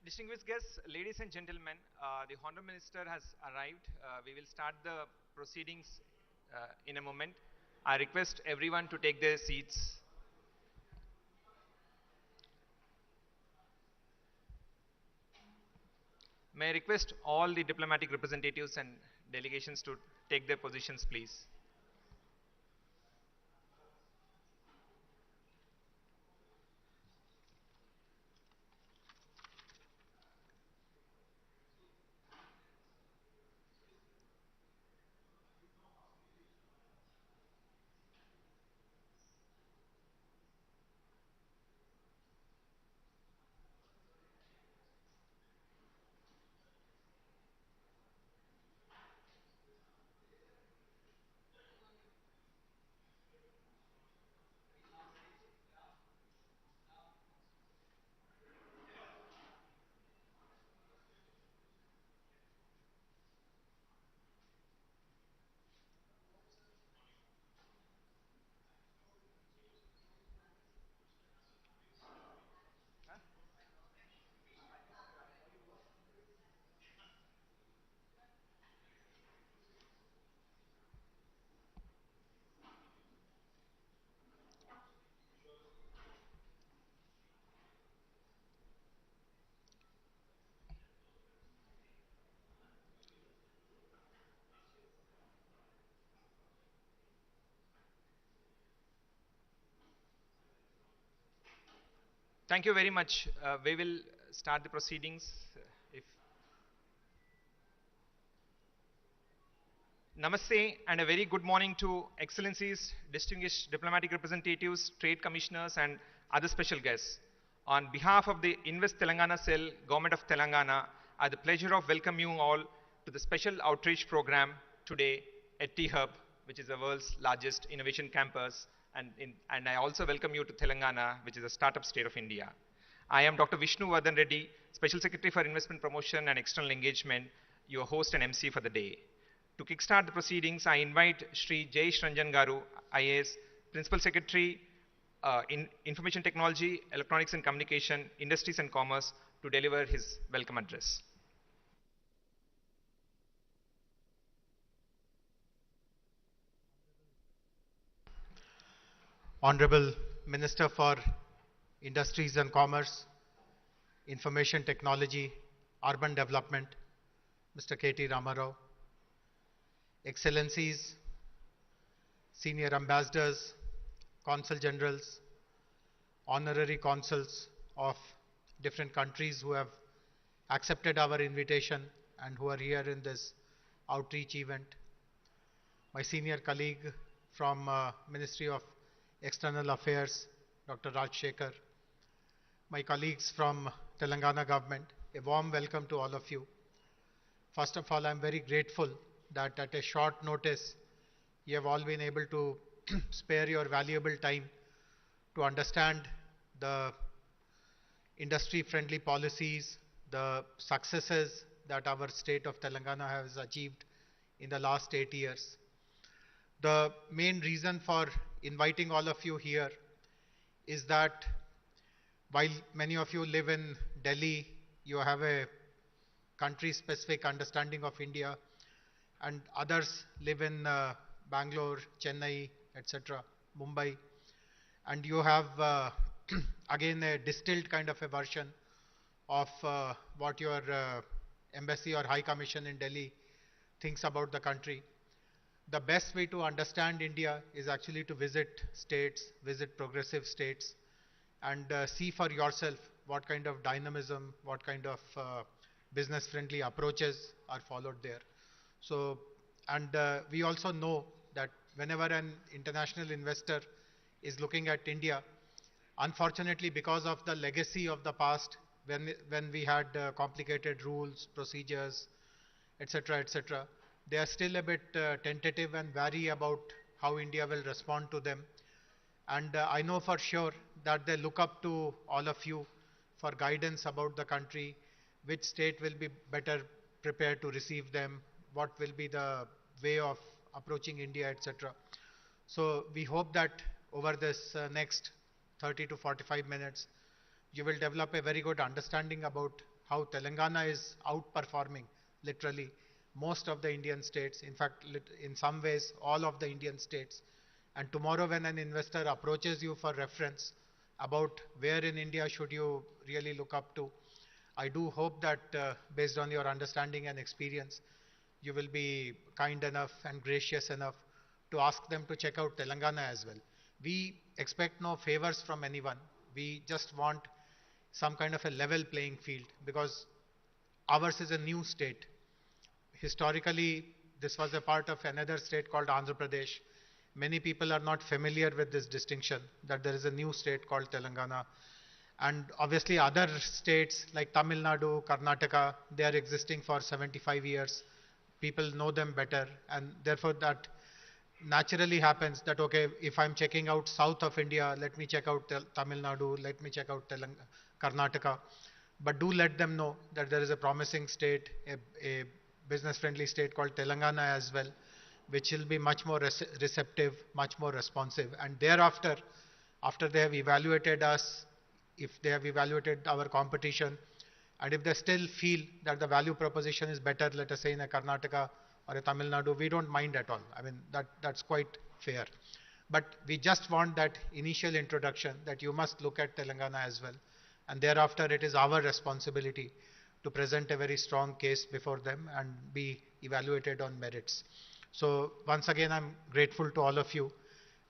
Distinguished guests, ladies and gentlemen, the Honorable Minister has arrived. We will start the proceedings in a moment. I request everyone to take their seats. May I request all the diplomatic representatives and delegations to take their positions, please. Thank you very much. We will start the proceedings. If Namaste and a very good morning to Excellencies, distinguished diplomatic representatives, trade commissioners, and other special guests. On behalf of the Invest Telangana Cell, Government of Telangana, I have the pleasure of welcoming you all to the special outreach program today at T-Hub, which is the world's largest innovation campus. And I also welcome you to Telangana, which is a startup state of India. I am Dr. Vishnu Vardhan Reddy, Special Secretary for Investment Promotion and External Engagement, your host and MC for the day. To kickstart the proceedings, I invite Shri Jayesh Ranjan Garu, IAS, Principal Secretary, in Information Technology, Electronics and Communication, Industries and Commerce, to deliver his welcome address. Honorable Minister for Industries and Commerce, Information Technology, Urban Development, Mr. K.T. Ramarao, Excellencies, Senior Ambassadors, Consul Generals, Honorary Consuls of different countries who have accepted our invitation and who are here in this outreach event, my senior colleague from Ministry of External Affairs, Dr. Raj Shekhar, my colleagues from Telangana government, a warm welcome to all of you. First of all, I am very grateful that at a short notice, you have all been able to spare your valuable time to understand the industry-friendly policies, the successes that our state of Telangana has achieved in the last 8 years. The main reason for inviting all of you here is that while many of you live in Delhi, you have a country-specific understanding of India, and others live in Bangalore, Chennai, etc., Mumbai, and you have again a distilled kind of a version of what your embassy or High Commission in Delhi thinks about the country. The best way to understand India is actually to visit states, visit progressive states, and see for yourself what kind of dynamism, what kind of business-friendly approaches are followed there. So, and we also know that whenever an international investor is looking at India, unfortunately, because of the legacy of the past, when we had complicated rules, procedures, etc., etc., they are still a bit tentative and wary about how India will respond to them. And I know for sure that they look up to all of you for guidance about the country, which state will be better prepared to receive them, what will be the way of approaching India, etc. So we hope that over this next 30 to 45 minutes, you will develop a very good understanding about how Telangana is outperforming literally most of the Indian states, in fact, in some ways, all of the Indian states. And tomorrow when an investor approaches you for reference about where in India should you really look up to, I do hope that based on your understanding and experience, you will be kind enough and gracious enough to ask them to check out Telangana as well. We expect no favors from anyone. We just want some kind of a level playing field because ours is a new state. Historically, this was a part of another state called Andhra Pradesh. Many people are not familiar with this distinction that there is a new state called Telangana. And obviously other states like Tamil Nadu, Karnataka, they are existing for 75 years. People know them better, and therefore that naturally happens that, okay, if I'm checking out south of India, let me check out Tamil Nadu, let me check out Karnataka. But do let them know that there is a promising state, a business-friendly state called Telangana as well, which will be much more receptive, much more responsive. And thereafter, after they have evaluated us, if they have evaluated our competition, and if they still feel that the value proposition is better, let us say in a Karnataka or a Tamil Nadu, we don't mind at all. I mean, that's quite fair. But we just want that initial introduction that you must look at Telangana as well. And thereafter, it is our responsibility to present a very strong case before them and be evaluated on merits. So once again, I'm grateful to all of you.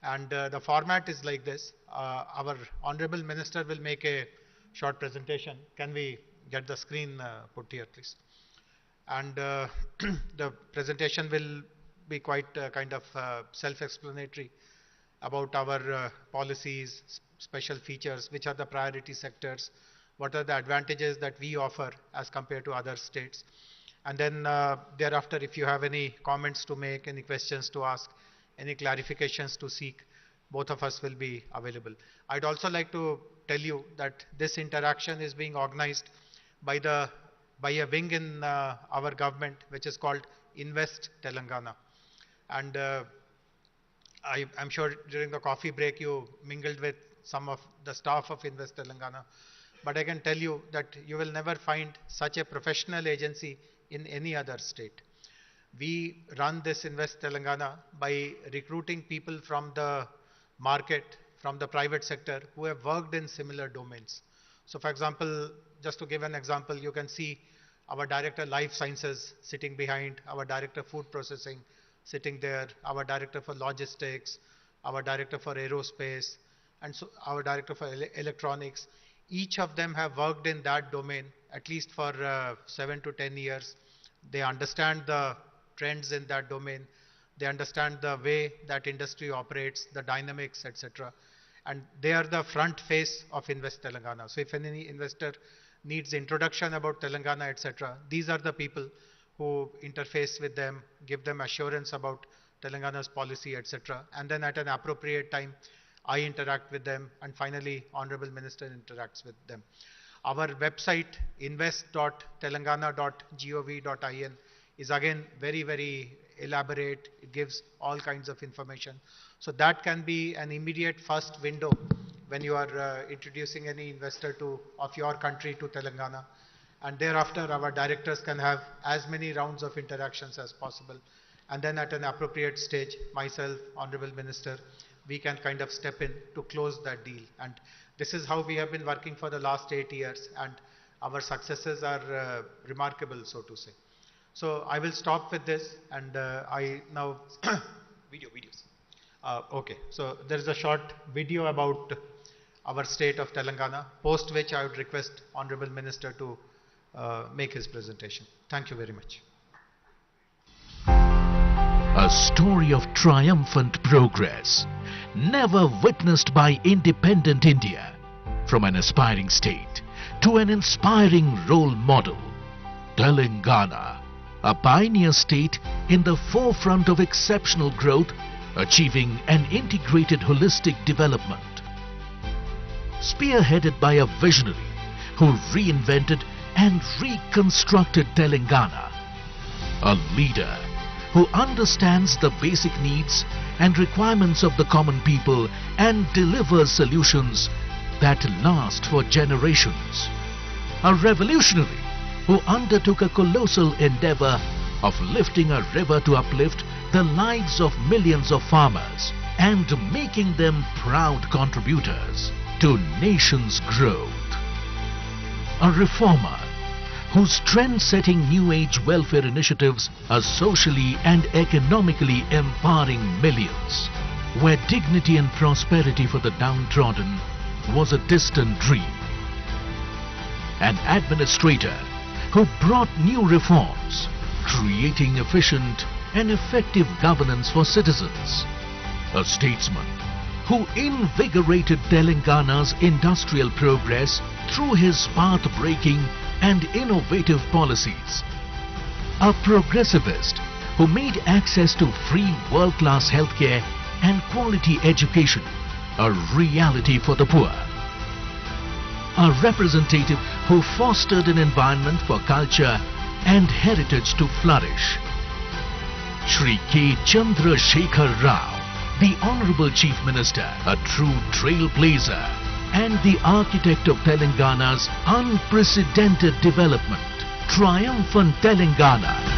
And the format is like this. Our Honorable Minister will make a short presentation. Can we get the screen put here, please? And the presentation will be quite kind of self-explanatory about our policies, special features, which are the priority sectors, what are the advantages that we offer as compared to other states. And then thereafter, if you have any comments to make, any questions to ask, any clarifications to seek, both of us will be available. I'd also like to tell you that this interaction is being organized by a wing in our government, which is called Invest Telangana. And I'm sure during the coffee break you mingled with some of the staff of Invest Telangana. But I can tell you that you will never find such a professional agency in any other state. We run this Invest Telangana by recruiting people from the market, from the private sector, who have worked in similar domains. So for example, just to give an example, you can see our Director Life Sciences sitting behind, our Director Food Processing sitting there, our Director for Logistics, our Director for Aerospace, and so our Director for Electronics. Each of them have worked in that domain at least for 7 to 10 years. They understand the trends in that domain. They understand the way that industry operates, the dynamics, etc. And they are the front face of Invest Telangana. So if any investor needs introduction about Telangana, etc., these are the people who interface with them, give them assurance about Telangana's policy, etc. And then at an appropriate time, I interact with them, and finally, Honorable Minister interacts with them. Our website, invest.telangana.gov.in, is again very, very elaborate. It gives all kinds of information. So that can be an immediate first window when you are introducing any investor of your country to Telangana. And thereafter, our directors can have as many rounds of interactions as possible. And then at an appropriate stage, myself, Honorable Minister, we can kind of step in to close that deal. And this is how we have been working for the last 8 years, and our successes are remarkable, so to say. So I will stop with this, and I now videos. Okay, so there is a short video about our state of Telangana, post which I would request Honorable Minister to make his presentation. Thank you very much. A story of triumphant progress, never witnessed by independent India. From an aspiring state to an inspiring role model, Telangana, a pioneer state in the forefront of exceptional growth, achieving an integrated holistic development. Spearheaded by a visionary who reinvented and reconstructed Telangana, a leader who understands the basic needs and requirements of the common people and delivers solutions that last for generations. A revolutionary who undertook a colossal endeavor of lifting a river to uplift the lives of millions of farmers and making them proud contributors to nation's growth. A reformer whose trend-setting new age welfare initiatives are socially and economically empowering millions, where dignity and prosperity for the downtrodden was a distant dream. An administrator who brought new reforms, creating efficient and effective governance for citizens. A statesman who invigorated Telangana's industrial progress through his path-breaking and innovative policies. A progressivist who made access to free world-class healthcare and quality education a reality for the poor. A representative who fostered an environment for culture and heritage to flourish. Shri K. Chandrasekhar Rao, the Honorable Chief Minister, a true trailblazer and the architect of Telangana's unprecedented development. Triumphant Telangana.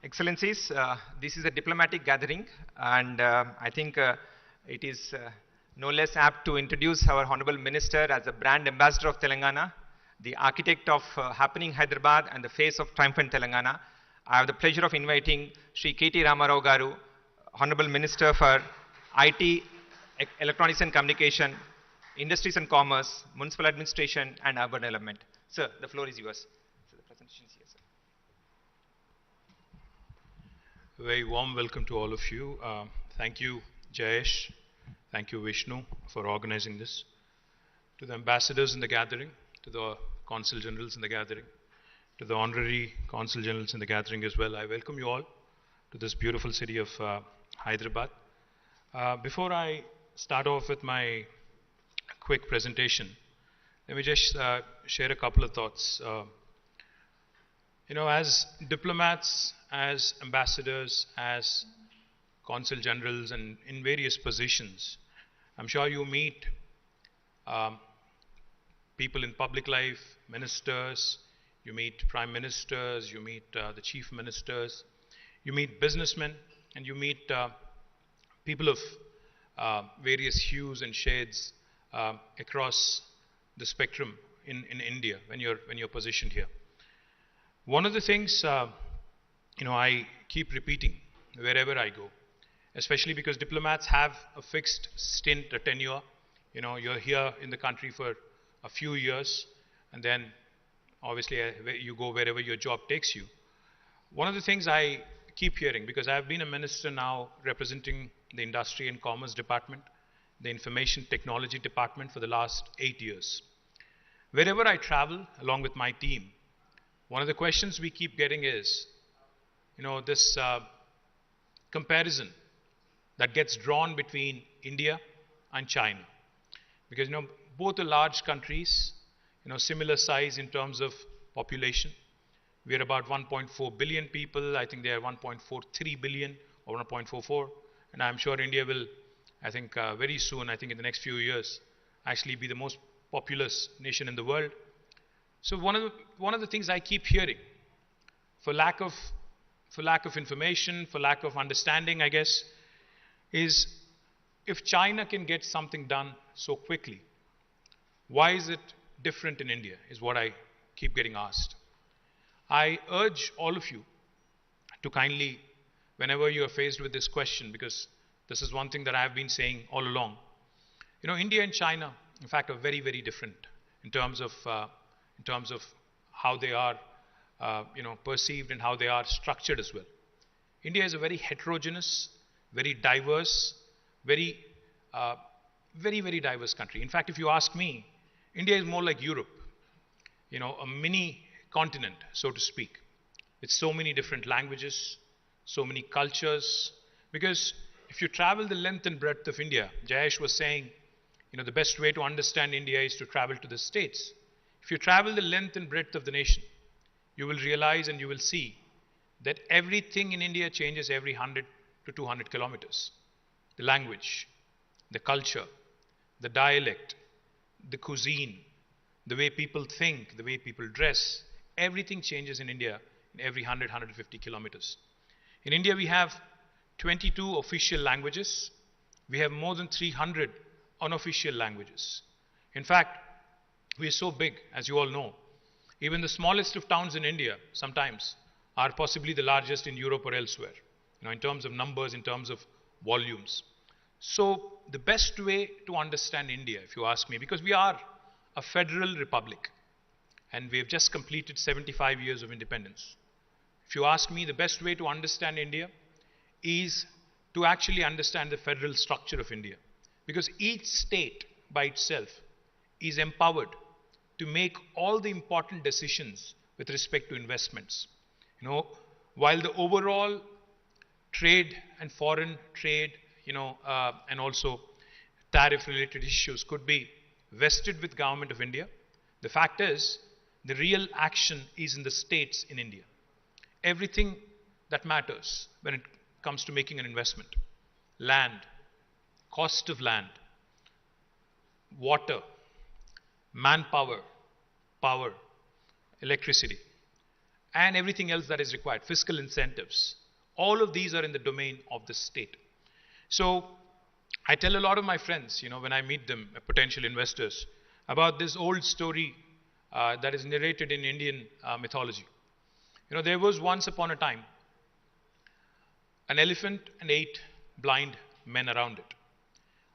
Excellencies, this is a diplomatic gathering, and I think it is no less apt to introduce our Honorable Minister as a brand ambassador of Telangana, the architect of happening Hyderabad and the face of triumphant Telangana. I have the pleasure of inviting Shri K.T. Ramarao Garu, Honorable Minister for IT, Electronics and Communication, Industries and Commerce, Municipal Administration and Urban Development. Sir, the floor is yours. So the presentation is here, sir. A very warm welcome to all of you. Thank you, Jayesh. Thank you, Vishnu, for organizing this. To the ambassadors in the gathering, to the consul generals in the gathering, to the honorary consul generals in the gathering as well, I welcome you all to this beautiful city of Hyderabad. Before I start off with my quick presentation, let me just share a couple of thoughts. As diplomats, as ambassadors, as consul generals, and in various positions, I'm sure you meet people in public life, ministers, you meet prime ministers, you meet the chief ministers, you meet businessmen, and you meet people of various hues and shades across the spectrum in India when you're positioned here. One of the things I keep repeating wherever I go, especially because diplomats have a fixed stint, a tenure. You're here in the country for a few years, and then obviously you go wherever your job takes you. One of the things I keep hearing, because I've been a minister now representing the Industry and Commerce Department, the Information Technology Department for the last 8 years. Wherever I travel along with my team, one of the questions we keep getting is, this comparison that gets drawn between India and China. Because, both are large countries, similar size in terms of population. We are about 1.4 billion people. I think they are 1.43 billion or 1.44. And I'm sure India will, I think very soon, I think in the next few years, actually be the most populous nation in the world. So one of the things I keep hearing, for lack of information, for lack of understanding, I guess, is if China can get something done so quickly, why is it different in India, is what I keep getting asked. I urge all of you to kindly, whenever you are faced with this question, because this is one thing that I have been saying all along, India and China, in fact, are very, very different in terms of how they are, perceived and how they are structured as well. India is a very heterogeneous, very diverse, very, very diverse country. In fact, if you ask me, India is more like Europe, a mini continent, so to speak, with so many different languages, so many cultures. Because if you travel the length and breadth of India, Jayesh was saying, the best way to understand India is to travel to the States. If you travel the length and breadth of the nation, you will realize and you will see that everything in India changes every 100 to 200 kilometers. The language, the culture, the dialect, the cuisine, the way people think, the way people dress, everything changes in India in every 100, 150 kilometers. In India, we have 22 official languages. We have more than 300 unofficial languages. In fact, we are so big, as you all know. Even the smallest of towns in India sometimes are possibly the largest in Europe or elsewhere, in terms of numbers, in terms of volumes. So the best way to understand India, if you ask me, because we are a federal republic and we have just completed 75 years of independence. If you ask me, the best way to understand India is to actually understand the federal structure of India, because each state by itself is empowered to make all the important decisions with respect to investments. While the overall trade and foreign trade, and also tariff-related issues could be vested with Government of India, the fact is the real action is in the states in India. Everything that matters when it comes to making an investment, land, cost of land, water, manpower, power, electricity, and everything else that is required, fiscal incentives, all of these are in the domain of the state. So I tell a lot of my friends, when I meet them, potential investors, about this old story that is narrated in Indian mythology. There was once upon a time an elephant and 8 blind men around it.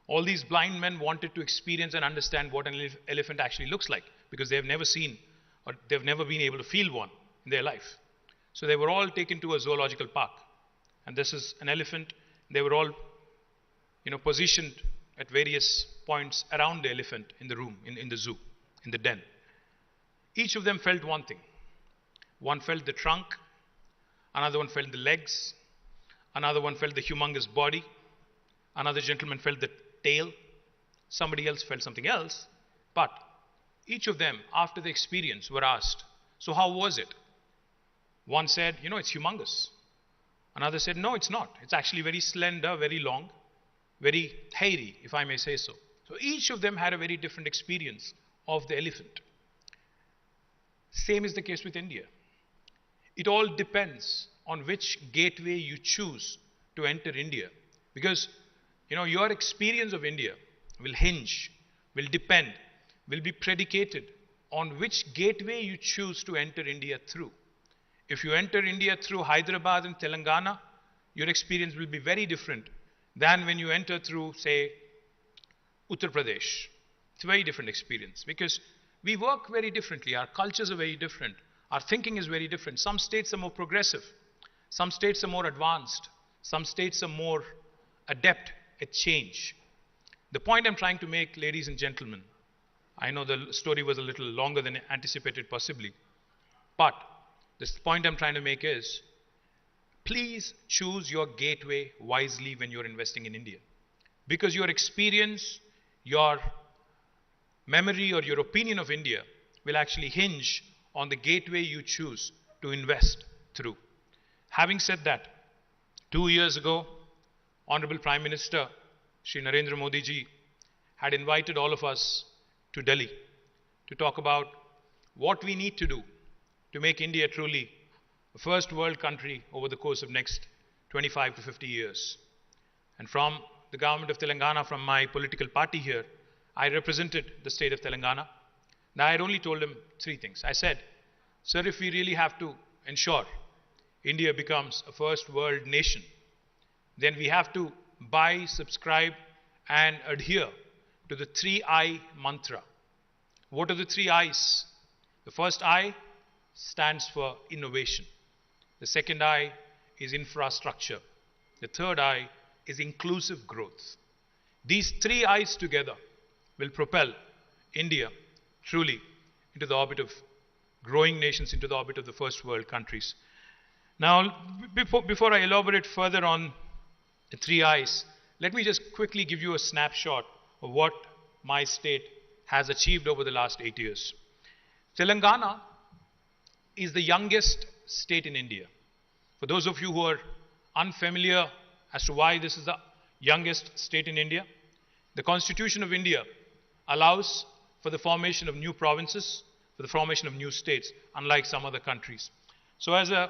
All these blind men wanted to experience and understand what an elephant actually looks like, because they have never seen or they've never been able to feel one in their life. So they were all taken to a zoological park, and this is an elephant. They were all positioned at various points around the elephant in the room, in the zoo, in the den. Each of them felt one thing. One felt the trunk, another one felt the legs, another one felt the humongous body, another gentleman felt the tail, somebody else felt something else, but each of them, after the experience, were asked, so how was it? One said, it's humongous. Another said, no, it's not. It's actually very slender, very long, very hairy, if I may say so. So each of them had a very different experience of the elephant. Same is the case with India. It all depends on which gateway you choose to enter India. Because, your experience of India will hinge, will depend, will be predicated on which gateway you choose to enter India through. If you enter India through Hyderabad and Telangana, your experience will be very different than when you enter through, say, Uttar Pradesh. It's a very different experience because we work very differently. Our cultures are very different. Our thinking is very different. Some states are more progressive. Some states are more advanced. Some states are more adept at change. The point I'm trying to make, ladies and gentlemen, I know the story was a little longer than anticipated possibly, but the point I'm trying to make is, please choose your gateway wisely when you're investing in India. Because your experience, your memory or your opinion of India will actually hinge on the gateway you choose to invest through. Having said that, 2 years ago, Honorable Prime Minister Shri Narendra Modi ji had invited all of us to Delhi to talk about what we need to do to make India truly a first world country over the course of next 25 to 50 years. And from the government of Telangana, from my political party here, I represented the state of Telangana. Now I had only told him 3 things. I said, sir, if we really have to ensure India becomes a first world nation, then we have to buy, subscribe and adhere to the 3I mantra. What are the 3 I's? The first I stands for innovation. The second I is infrastructure. The third I is inclusive growth. These 3 I's together will propel India truly into the orbit of growing nations, into the orbit of the first world countries. Now, before I elaborate further on the 3 I's, let me just quickly give you a snapshot of what my state has achieved over the last 8 years. Telangana is the youngest state in India. For those of you who are unfamiliar as to why this is the youngest state in India, The Constitution of India allows for the formation of new provinces, for the formation of new states, unlike some other countries. So as a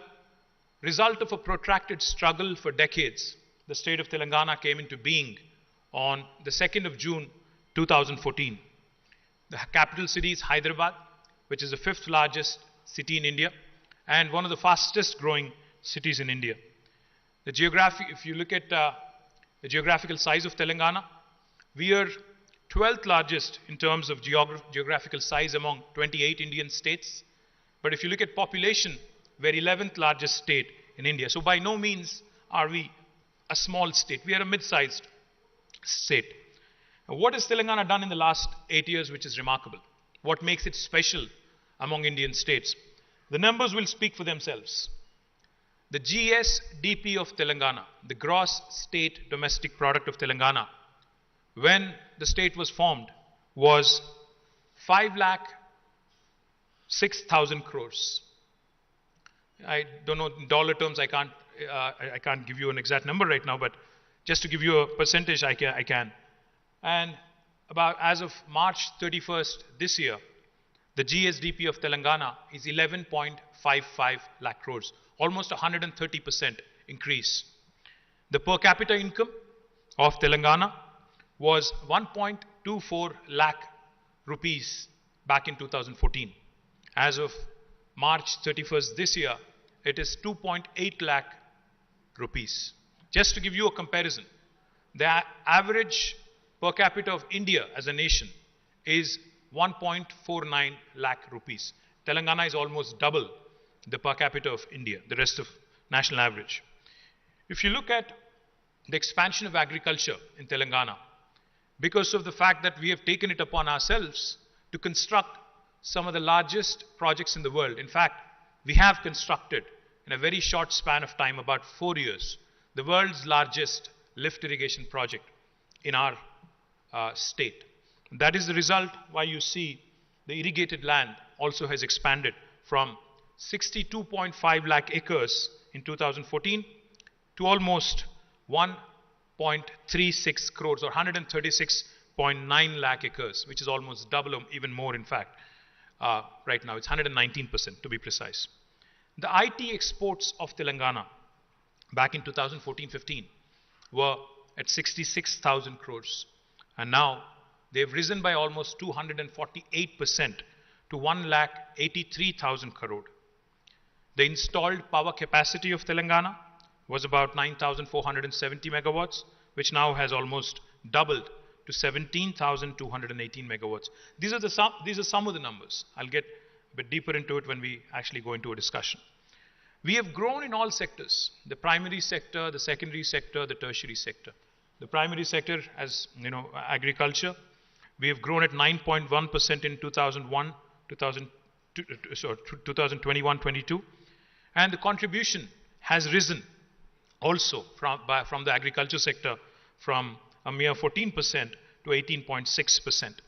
result of a protracted struggle for decades, the state of Telangana came into being on the 2nd of June 2014. The capital city is Hyderabad, which is the 5th largest city in India and one of the fastest growing cities in India. If you look at the geographical size of Telangana, we are 12th largest in terms of geographical size among 28 Indian states. But if you look at population, we're 11th largest state in India. So by no means are we a small state. We are a mid-sized state. Now, what has Telangana done in the last 8 years which is remarkable? What makes it special among Indian states? The numbers will speak for themselves. The GSDP of Telangana, the gross state domestic product of Telangana, when the state was formed, was 5,06,000 crores. I don't know in dollar terms. I can't give you an exact number right now, but just to give you a percentage, I can. And about as of March 31st this year, the GSDP of Telangana is 11.55 lakh crores, almost 130% increase. The per capita income of Telangana was 1.24 lakh rupees back in 2014. As of March 31st this year, it is 2.8 lakh rupees. Just to give you a comparison, the average per capita of India as a nation is 1.49 lakh rupees. Telangana is almost double the per capita of India, the rest of national average. If you look at the expansion of agriculture in Telangana, because of the fact that we have taken it upon ourselves to construct some of the largest projects in the world. In fact, we have constructed in a very short span of time, about 4 years, the world's largest lift irrigation project in our state. That is the result why you see the irrigated land also has expanded from 62.5 lakh acres in 2014 to almost 1.36 crores or 136.9 lakh acres, which is almost double or even more in fact. Right now, it's 119% to be precise. The IT exports of Telangana back in 2014-15 were at 66,000 crores. And now they've risen by almost 248% to 1,83,000 crore. The installed power capacity of Telangana was about 9,470 megawatts, which now has almost doubled to 17,218 megawatts. These are some of the numbers. I'll get a bit deeper into it when we actually go into a discussion. We have grown in all sectors: the primary sector, the secondary sector, the tertiary sector. The primary sector, as you know, agriculture, we have grown at 9.1% in 2021-22, and the contribution has risen also from the agriculture sector from a mere 14% to 18.6%.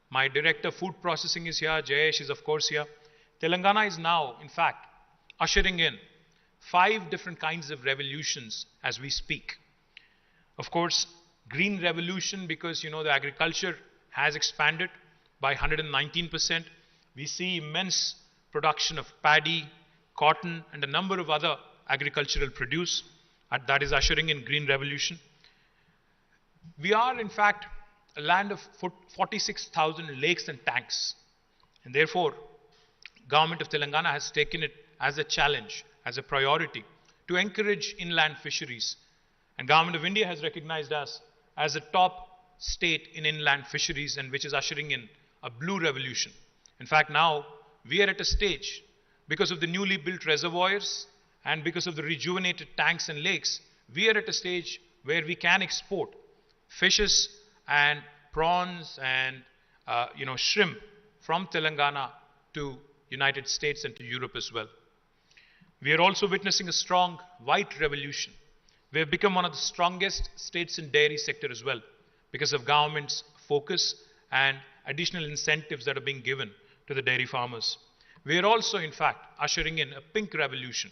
My director food processing is here, Jayesh is of course here. Telangana is now, in fact, ushering in 5 different kinds of revolutions as we speak. Of course, green revolution, because you know the agriculture has expanded by 119%. We see immense production of paddy, cotton, and a number of other agricultural produce. That is ushering in green revolution. We are, in fact, a land of 46,000 lakes and tanks. And therefore, government of Telangana has taken it as a challenge, as a priority, to encourage inland fisheries. And government of India has recognized us as a top state in inland fisheries, and which is ushering in a blue revolution. In fact, now we are at a stage, because of the newly built reservoirs and because of the rejuvenated tanks and lakes, we are at a stage where we can export fishes and prawns and shrimp from Telangana to United States and to Europe as well. We are also witnessing a strong white revolution. We have become one of the strongest states in dairy sector as well, because of government's focus and additional incentives that are being given to the dairy farmers. We are also, in fact, ushering in a pink revolution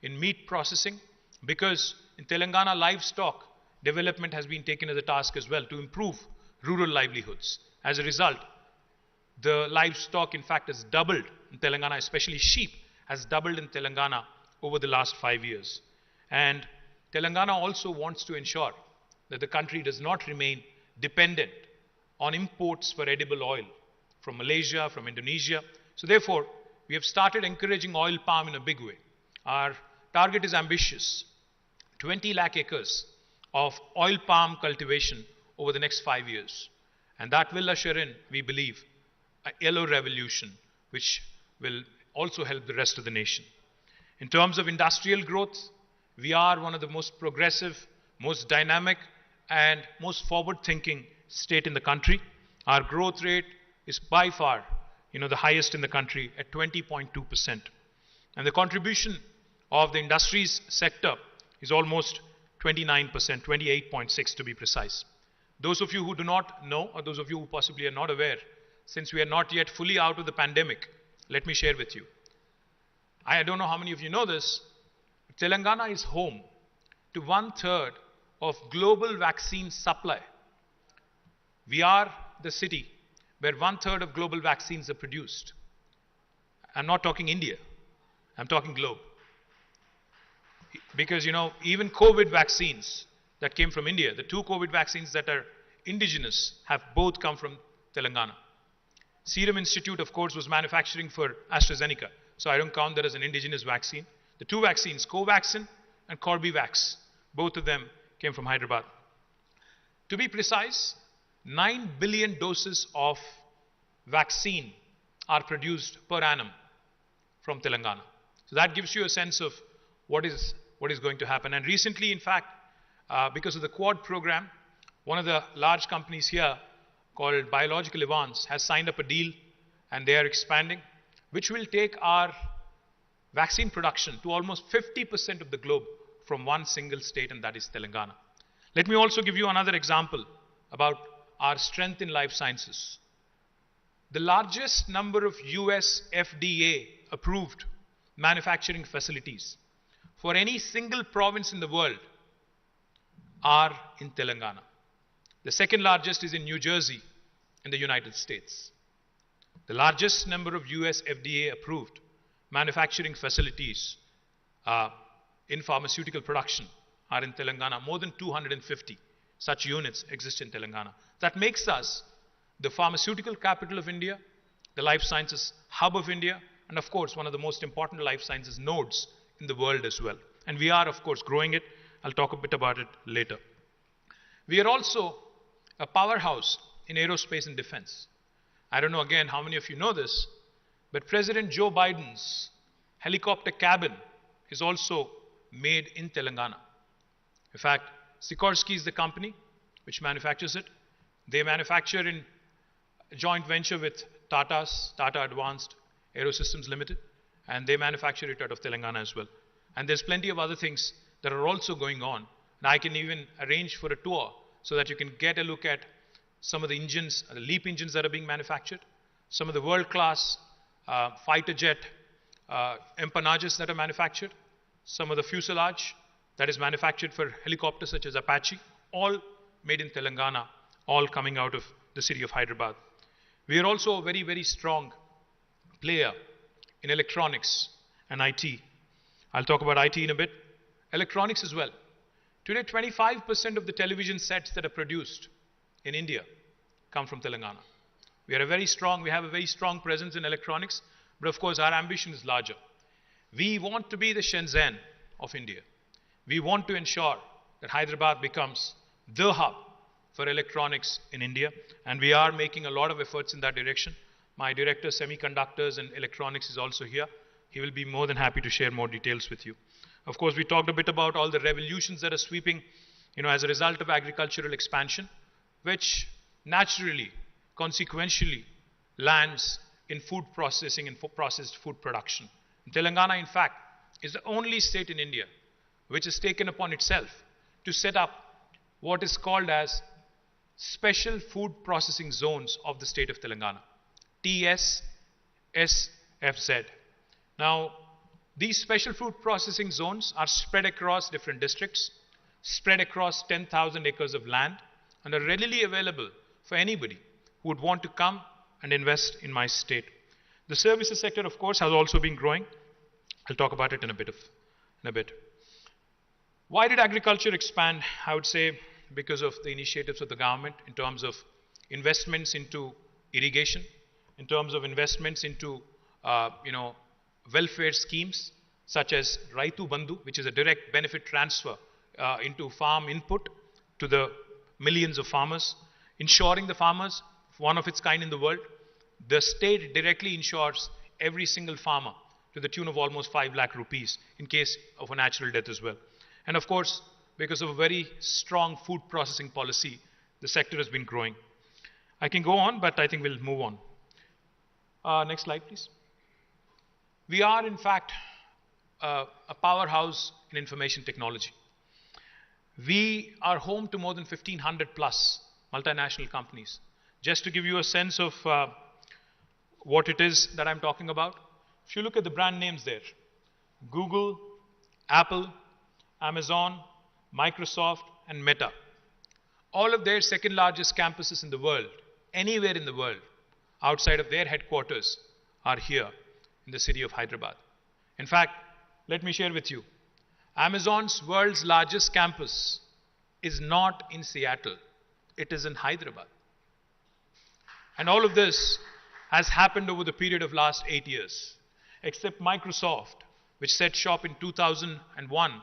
in meat processing, because in Telangana, livestock development has been taken as a task as well to improve rural livelihoods. As a result, the livestock, in fact, has doubled in Telangana, especially sheep, has doubled in Telangana over the last 5 years. And Telangana also wants to ensure that the country does not remain dependent on imports for edible oil from Malaysia, from Indonesia. So therefore, we have started encouraging oil palm in a big way. Our target is ambitious, 20 lakh acres of oil palm cultivation over the next 5 years. And that will usher in, we believe, a yellow revolution, which will also help the rest of the nation. In terms of industrial growth, we are one of the most progressive, most dynamic, and most forward-thinking state in the country. Our growth rate is by far, the highest in the country at 20.2%. And the contribution of the industries sector is almost 29%, 28.6% to be precise. Those of you who do not know, or those of you who possibly are not aware, since we are not yet fully out of the pandemic, let me share with you. I don't know how many of you know this. Telangana is home to 1/3 of global vaccine supply. We are the city where 1/3 of global vaccines are produced. I'm not talking India. I'm talking globe. Because, even COVID vaccines that came from India, the 2 COVID vaccines that are indigenous have both come from Telangana. Serum Institute, of course, was manufacturing for AstraZeneca. So I don't count that as an indigenous vaccine. The 2 vaccines, Covaxin and Corbevax, both of them came from Hyderabad. To be precise, 9 billion doses of vaccine are produced per annum from Telangana. So that gives you a sense of what is going to happen. And recently, in fact, because of the Quad program, one of the large companies here called Biological Advance has signed up a deal, and they are expanding, which will take our vaccine production to almost 50% of the globe from one single state, and that is Telangana. Let me also give you another example about our strength in life sciences. The largest number of US FDA approved manufacturing facilities for any single province in the world are in Telangana. The second largest is in New Jersey in the United States. The largest number of US FDA approved manufacturing facilities in pharmaceutical production are in Telangana. More than 250 such units exist in Telangana. That makes us the pharmaceutical capital of India, the life sciences hub of India, and of course one of the most important life sciences nodes in the world as well. And we are, of course, growing it. I'll talk a bit about it later. We are also a powerhouse in aerospace and defense. I don't know again how many of you know this, but President Joe Biden's helicopter cabin is also made in Telangana. In fact, Sikorsky is the company which manufactures it. They manufacture in a joint venture with Tata Advanced Aerosystems Limited, and they manufacture it out of Telangana as well. And there's plenty of other things that are also going on. And I can even arrange for a tour so that you can get a look at some of the engines, the LEAP engines that are being manufactured, some of the world-class fighter jet empennages that are manufactured, some of the fuselage that is manufactured for helicopters such as Apache, all made in Telangana, all coming out of the city of Hyderabad. We are also a very, very strong player in electronics and IT. I'll talk about IT in a bit. Electronics as well. Today, 25% of the television sets that are produced in India come from Telangana. We have a very strong presence in electronics, but of course our ambition is larger. We want to be the Shenzhen of India. We want to ensure that Hyderabad becomes the hub for electronics in India, and we are making a lot of efforts in that direction. My director, Semiconductors and Electronics, is also here. He will be more than happy to share more details with you. Of course, we talked a bit about all the revolutions that are sweeping, as a result of agricultural expansion, which naturally, consequentially, lands in food processing and processed food production. Telangana, in fact, is the only state in India which has taken upon itself to set up what is called as Special Food Processing Zones of the state of Telangana, TSSFZ. Now, these special food processing zones are spread across different districts. spread across 10,000 acres of land, and are readily available for anybody who would want to come and invest in my state. The services sector, of course, has also been growing. I'll talk about it in a bit. Why did agriculture expand? I would say because of the initiatives of the government in terms of investments into irrigation, in terms of investments into welfare schemes such as Raitu Bandhu, which is a direct benefit transfer into farm input to the millions of farmers, ensuring the farmers, one of its kind in the world. The state directly insures every single farmer to the tune of almost 5 lakh rupees in case of a natural death as well. And of course, because of a very strong food processing policy, the sector has been growing. I can go on, but I think we'll move on. Next slide, please. We are, in fact, a powerhouse in information technology. We are home to more than 1,500 plus multinational companies. Just to give you a sense of what it is that I'm talking about, if you look at the brand names there, Google, Apple, Amazon, Microsoft, and Meta, all of their second largest campuses in the world, anywhere in the world, outside of their headquarters, are here in the city of Hyderabad. In fact, let me share with you, Amazon's world's largest campus is not in Seattle, it is in Hyderabad. And all of this has happened over the period of last 8 years. Except Microsoft, which set shop in 2001,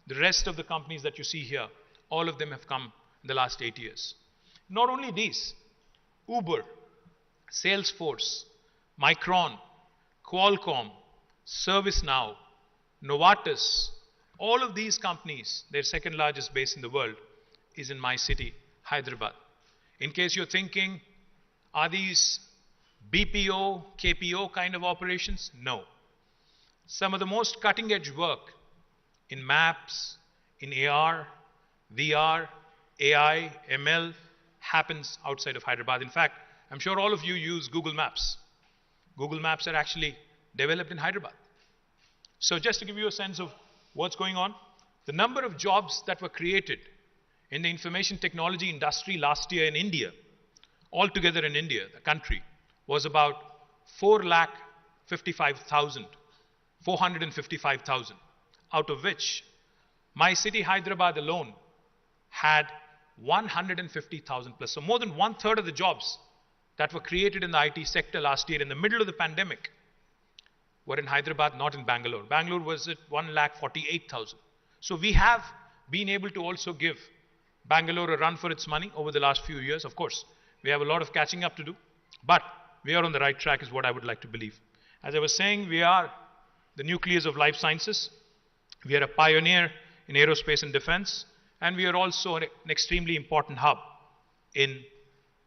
the rest of the companies that you see here, all of them have come in the last 8 years. Not only these, Uber, Salesforce, Micron, Qualcomm, ServiceNow, Novartis, all of these companies, their second largest base in the world is in my city, Hyderabad. In case you're thinking, are these BPO, KPO kind of operations? No. Some of the most cutting edge work in maps, in AR, VR, AI, ML happens outside of Hyderabad. In fact, I'm sure all of you use Google Maps. Google Maps are actually developed in Hyderabad. So just to give you a sense of what's going on, the number of jobs that were created in the information technology industry last year in India, altogether in India, the country, was about 455,000, out of which my city, Hyderabad alone, had 150,000 plus. So more than 1/3 of the jobs that were created in the IT sector last year in the middle of the pandemic were in Hyderabad, not in Bangalore. Bangalore was at 148,000. So we have been able to also give Bangalore a run for its money over the last few years. Of course, we have a lot of catching up to do, but we are on the right track is what I would like to believe. As I was saying, we are the nucleus of life sciences. We are a pioneer in aerospace and defense, and we are also an extremely important hub in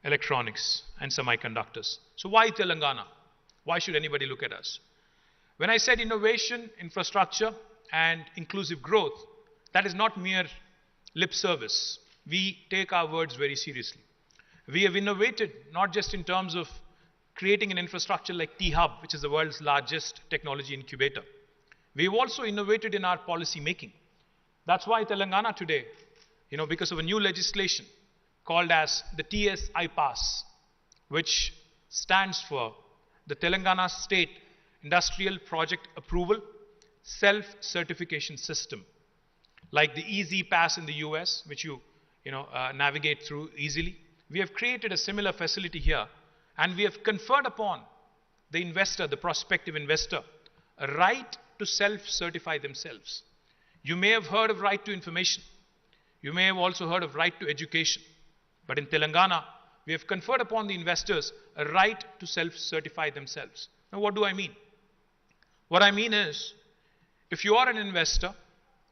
electronics and semiconductors. So why Telangana? Why should anybody look at us? When I said innovation, infrastructure, and inclusive growth, that is not mere lip service. We take our words very seriously. We have innovated not just in terms of creating an infrastructure like T-Hub, which is the world's largest technology incubator. We've also innovated in our policy making. That's why Telangana today, because of a new legislation called as the TSI Pass, which stands for the Telangana State Industrial Project Approval Self-Certification System. Like the Easy Pass in the US, which you navigate through easily. We have created a similar facility here, and we have conferred upon the investor, the prospective investor, a right to self-certify themselves. You may have heard of right to information. You may have also heard of right to education. But in Telangana, we have conferred upon the investors a right to self-certify themselves. Now, what do I mean? What I mean is, if you are an investor,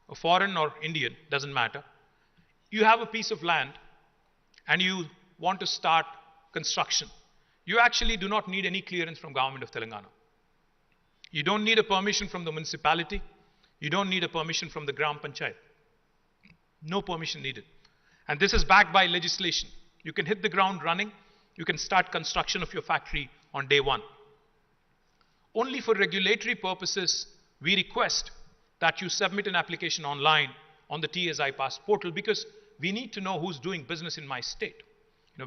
a foreign or Indian, doesn't matter, you have a piece of land and you want to start construction. You actually do not need any clearance from government of Telangana. You don't need a permission from the municipality. You don't need a permission from the Gram Panchayat. No permission needed. And this is backed by legislation. You can hit the ground running. You can start construction of your factory on day one. Only for regulatory purposes, we request that you submit an application online on the TSI Pass portal, because we need to know who's doing business in my state.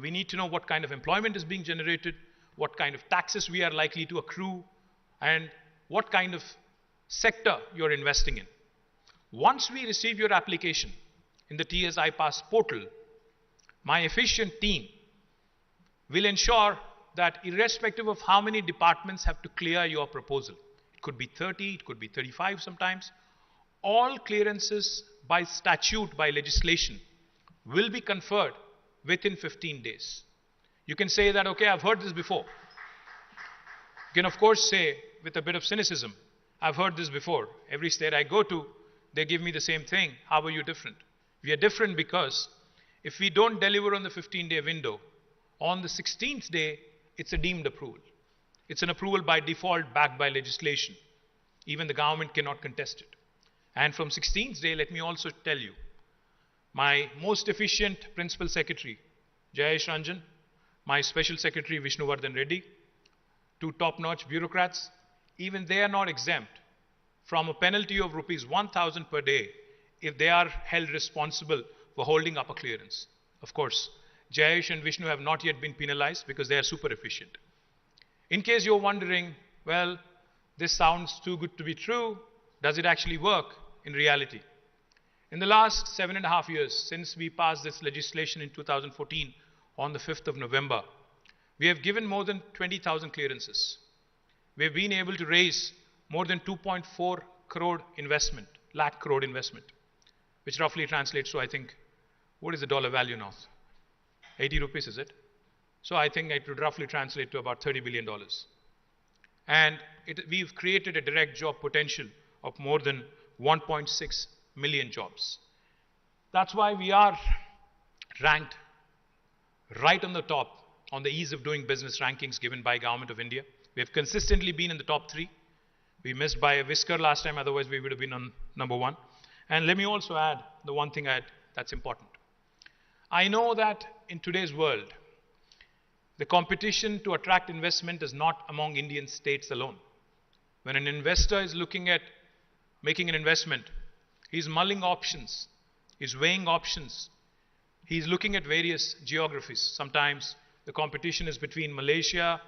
We need to know what kind of employment is being generated, what kind of taxes we are likely to accrue, and what kind of sector you're investing in. Once we receive your application in the TSI Pass portal, my efficient team will ensure that irrespective of how many departments have to clear your proposal, it could be 30, it could be 35 sometimes, all clearances by statute, by legislation, will be conferred within 15 days. You can say that, okay, I've heard this before. You can of course say, with a bit of cynicism, I've heard this before. Every state I go to, they give me the same thing. How are you different? We are different because if we don't deliver on the 15-day window, on the 16th day, it's a deemed approval. It's an approval by default backed by legislation. Even the government cannot contest it. And from 16th day, let me also tell you, my most efficient Principal Secretary, Jayesh Ranjan, my Special Secretary, Vishnuvardhan Reddy, two top-notch bureaucrats, even they are not exempt from a penalty of rupees 1,000 per day if they are held responsible for holding up a clearance. Of course, Jayesh and Vishnu have not yet been penalized because they are super efficient. In case you're wondering, well, this sounds too good to be true, does it actually work in reality? In the last 7.5 years, since we passed this legislation in 2014 on the 5th of November, we have given more than 20,000 clearances. We have been able to raise more than 2.4 crore investment, lakh crore investment, which roughly translates to, I think, what is the dollar value now? 80 rupees, is it? So I think it would roughly translate to about $30 billion. And we've created a direct job potential of more than 1.6 million jobs. That's why we are ranked right on the top on the ease of doing business rankings given by Government of India. We have consistently been in the top 3. We missed by a whisker last time, otherwise we would have been on number 1. And let me also add the one thing that's important. I know that in today's world, the competition to attract investment is not among Indian states alone. When an investor is looking at making an investment, he's mulling options, he's weighing options, he's looking at various geographies. Sometimes the competition is between Malaysia,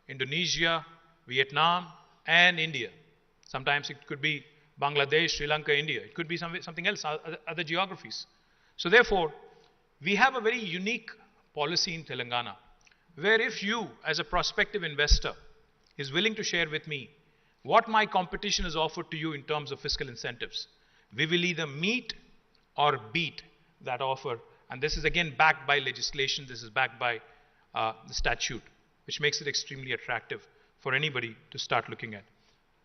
Indonesia, Vietnam, and India. Sometimes it could be Bangladesh, Sri Lanka, India. It could be something else, other geographies. So therefore, we have a very unique policy in Telangana, where if you, as a prospective investor, is willing to share with me what my competition has offered to you in terms of fiscal incentives, we will either meet or beat that offer. And this is again backed by legislation, this is backed by the statute, which makes it extremely attractive for anybody to start looking at.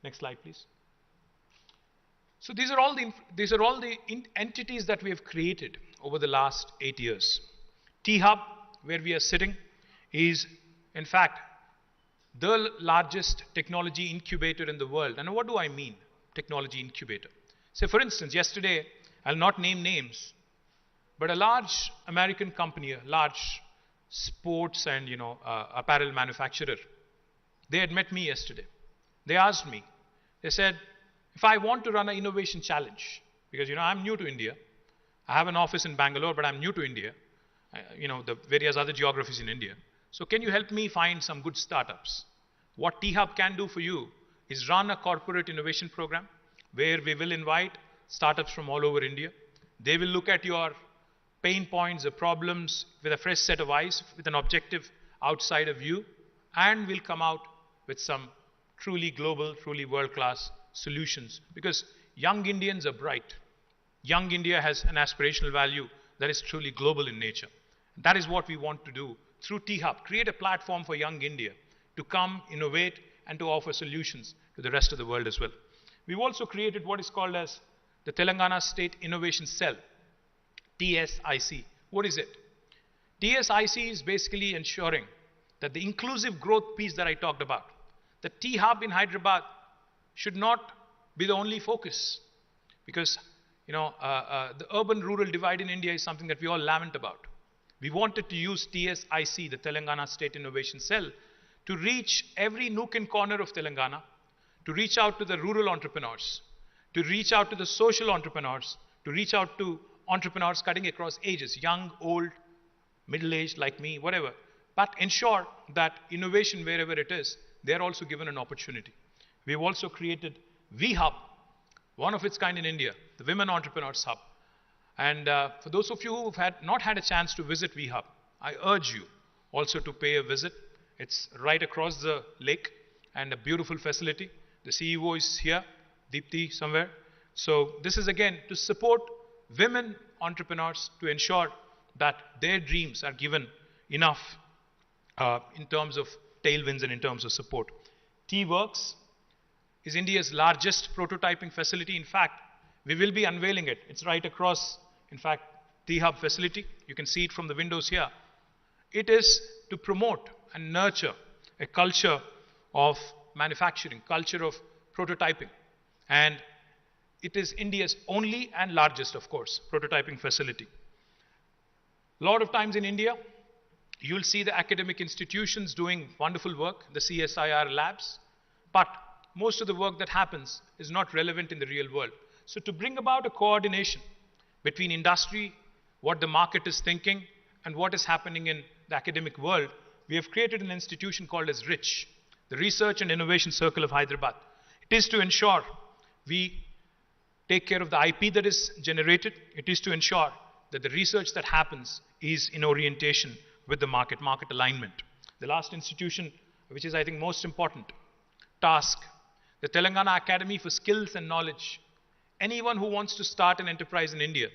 Next slide, please. So these are all the entities that we have created over the last 8 years. T-Hub, where we are sitting, is in fact the largest technology incubator in the world. And what do I mean, technology incubator? Say for instance, yesterday, I'll not name names, but a large American company, a large sports and apparel manufacturer, they had met me yesterday. They asked me, they said, if I want to run an innovation challenge, because I'm new to India, I have an office in Bangalore, but I'm new to India, the various other geographies in India. So can you help me find some good startups? What T-Hub can do for you is run a corporate innovation program where we will invite startups from all over India. They will look at your pain points, the problems with a fresh set of eyes, with an objective outsider view, and will come out with some truly global, truly world-class solutions. Because young Indians are bright. Young India has an aspirational value that is truly global in nature. That is what we want to do through T-Hub, create a platform for young India to come, innovate, and to offer solutions to the rest of the world as well. We've also created what is called as the Telangana State Innovation Cell, TSIC. What is it? TSIC is basically ensuring that the inclusive growth piece that I talked about, the T-Hub in Hyderabad should not be the only focus, because the urban-rural divide in India is something that we all lament about. We wanted to use TSIC, the Telangana State Innovation Cell, to reach every nook and corner of Telangana, to reach out to the rural entrepreneurs, to reach out to the social entrepreneurs, to reach out to entrepreneurs cutting across ages, young, old, middle-aged like me, whatever, but ensure that innovation wherever it is, they're also given an opportunity. We've also created V-Hub, one of its kind in India, the Women Entrepreneurs Hub. And for those of you who've not had a chance to visit V-Hub, I urge you also to pay a visit. It's right across the lake and a beautiful facility. The CEO is here, Deepthi somewhere. So this is again to support women entrepreneurs to ensure that their dreams are given enough in terms of tailwinds and in terms of support. T-Works is India's largest prototyping facility. In fact, we will be unveiling it. It's right across, in fact, T-Hub facility. You can see it from the windows here. It is to promote and nurture a culture of manufacturing, culture of prototyping. And it is India's only and largest, of course, prototyping facility. A lot of times in India, you'll see the academic institutions doing wonderful work, the CSIR labs, but most of the work that happens is not relevant in the real world. So to bring about a coordination between industry, what the market is thinking, and what is happening in the academic world, we have created an institution called as RICH, the Research and Innovation Circle of Hyderabad. It is to ensure we take care of the IP that is generated. It is to ensure that the research that happens is in orientation with the market alignment. The last institution, which is I think most important, TASK, the Telangana Academy for Skills and Knowledge. Anyone who wants to start an enterprise in India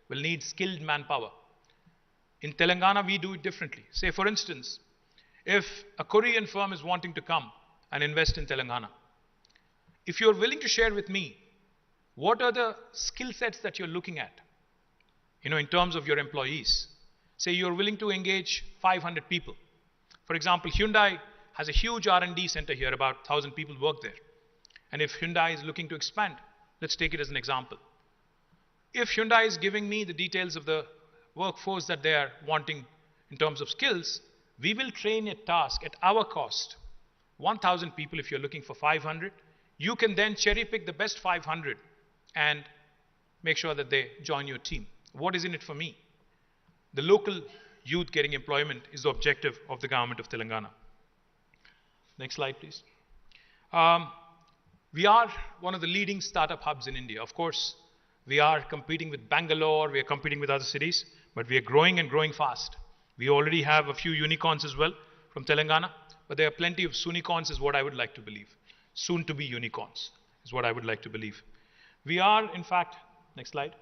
will need skilled manpower. In Telangana, we do it differently. Say, for instance, if a Korean firm is wanting to come and invest in Telangana, if you're willing to share with me, what are the skill sets that you're looking at, in terms of your employees? Say you're willing to engage 500 people. For example, Hyundai has a huge R&D center here, about 1,000 people work there. And if Hyundai is looking to expand, let's take it as an example. If Hyundai is giving me the details of the workforce that they are wanting in terms of skills, we will train a task at our cost. 1,000 people if you're looking for 500. You can then cherry pick the best 500 and make sure that they join your team. What is in it for me? The local youth getting employment is the objective of the government of Telangana. Next slide, please. We are one of the leading startup hubs in India. Of course, we are competing with Bangalore, we are competing with other cities, but we are growing and growing fast. We already have a few unicorns as well from Telangana, but there are plenty of soonicorns is what I would like to believe. Soon to be unicorns is what I would like to believe. We are, in fact, next slide,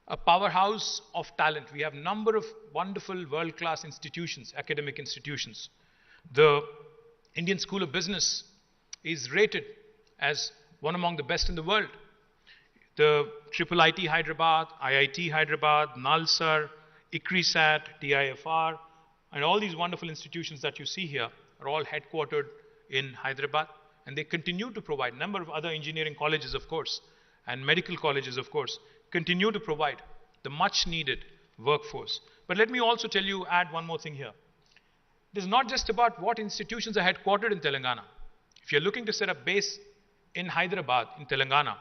a powerhouse of talent. We have a number of wonderful world-class institutions, academic institutions. The Indian School of Business is rated as one among the best in the world. The IIIT Hyderabad, IIT Hyderabad, NALSAR, ICRISAT, TIFR, and all these wonderful institutions that you see here are all headquartered in Hyderabad, and they continue to provide. A number of other engineering colleges, of course, and medical colleges, of course, continue to provide the much needed workforce. But let me also add one more thing here. It is not just about what institutions are headquartered in Telangana. If you're looking to set up base in Hyderabad, in Telangana,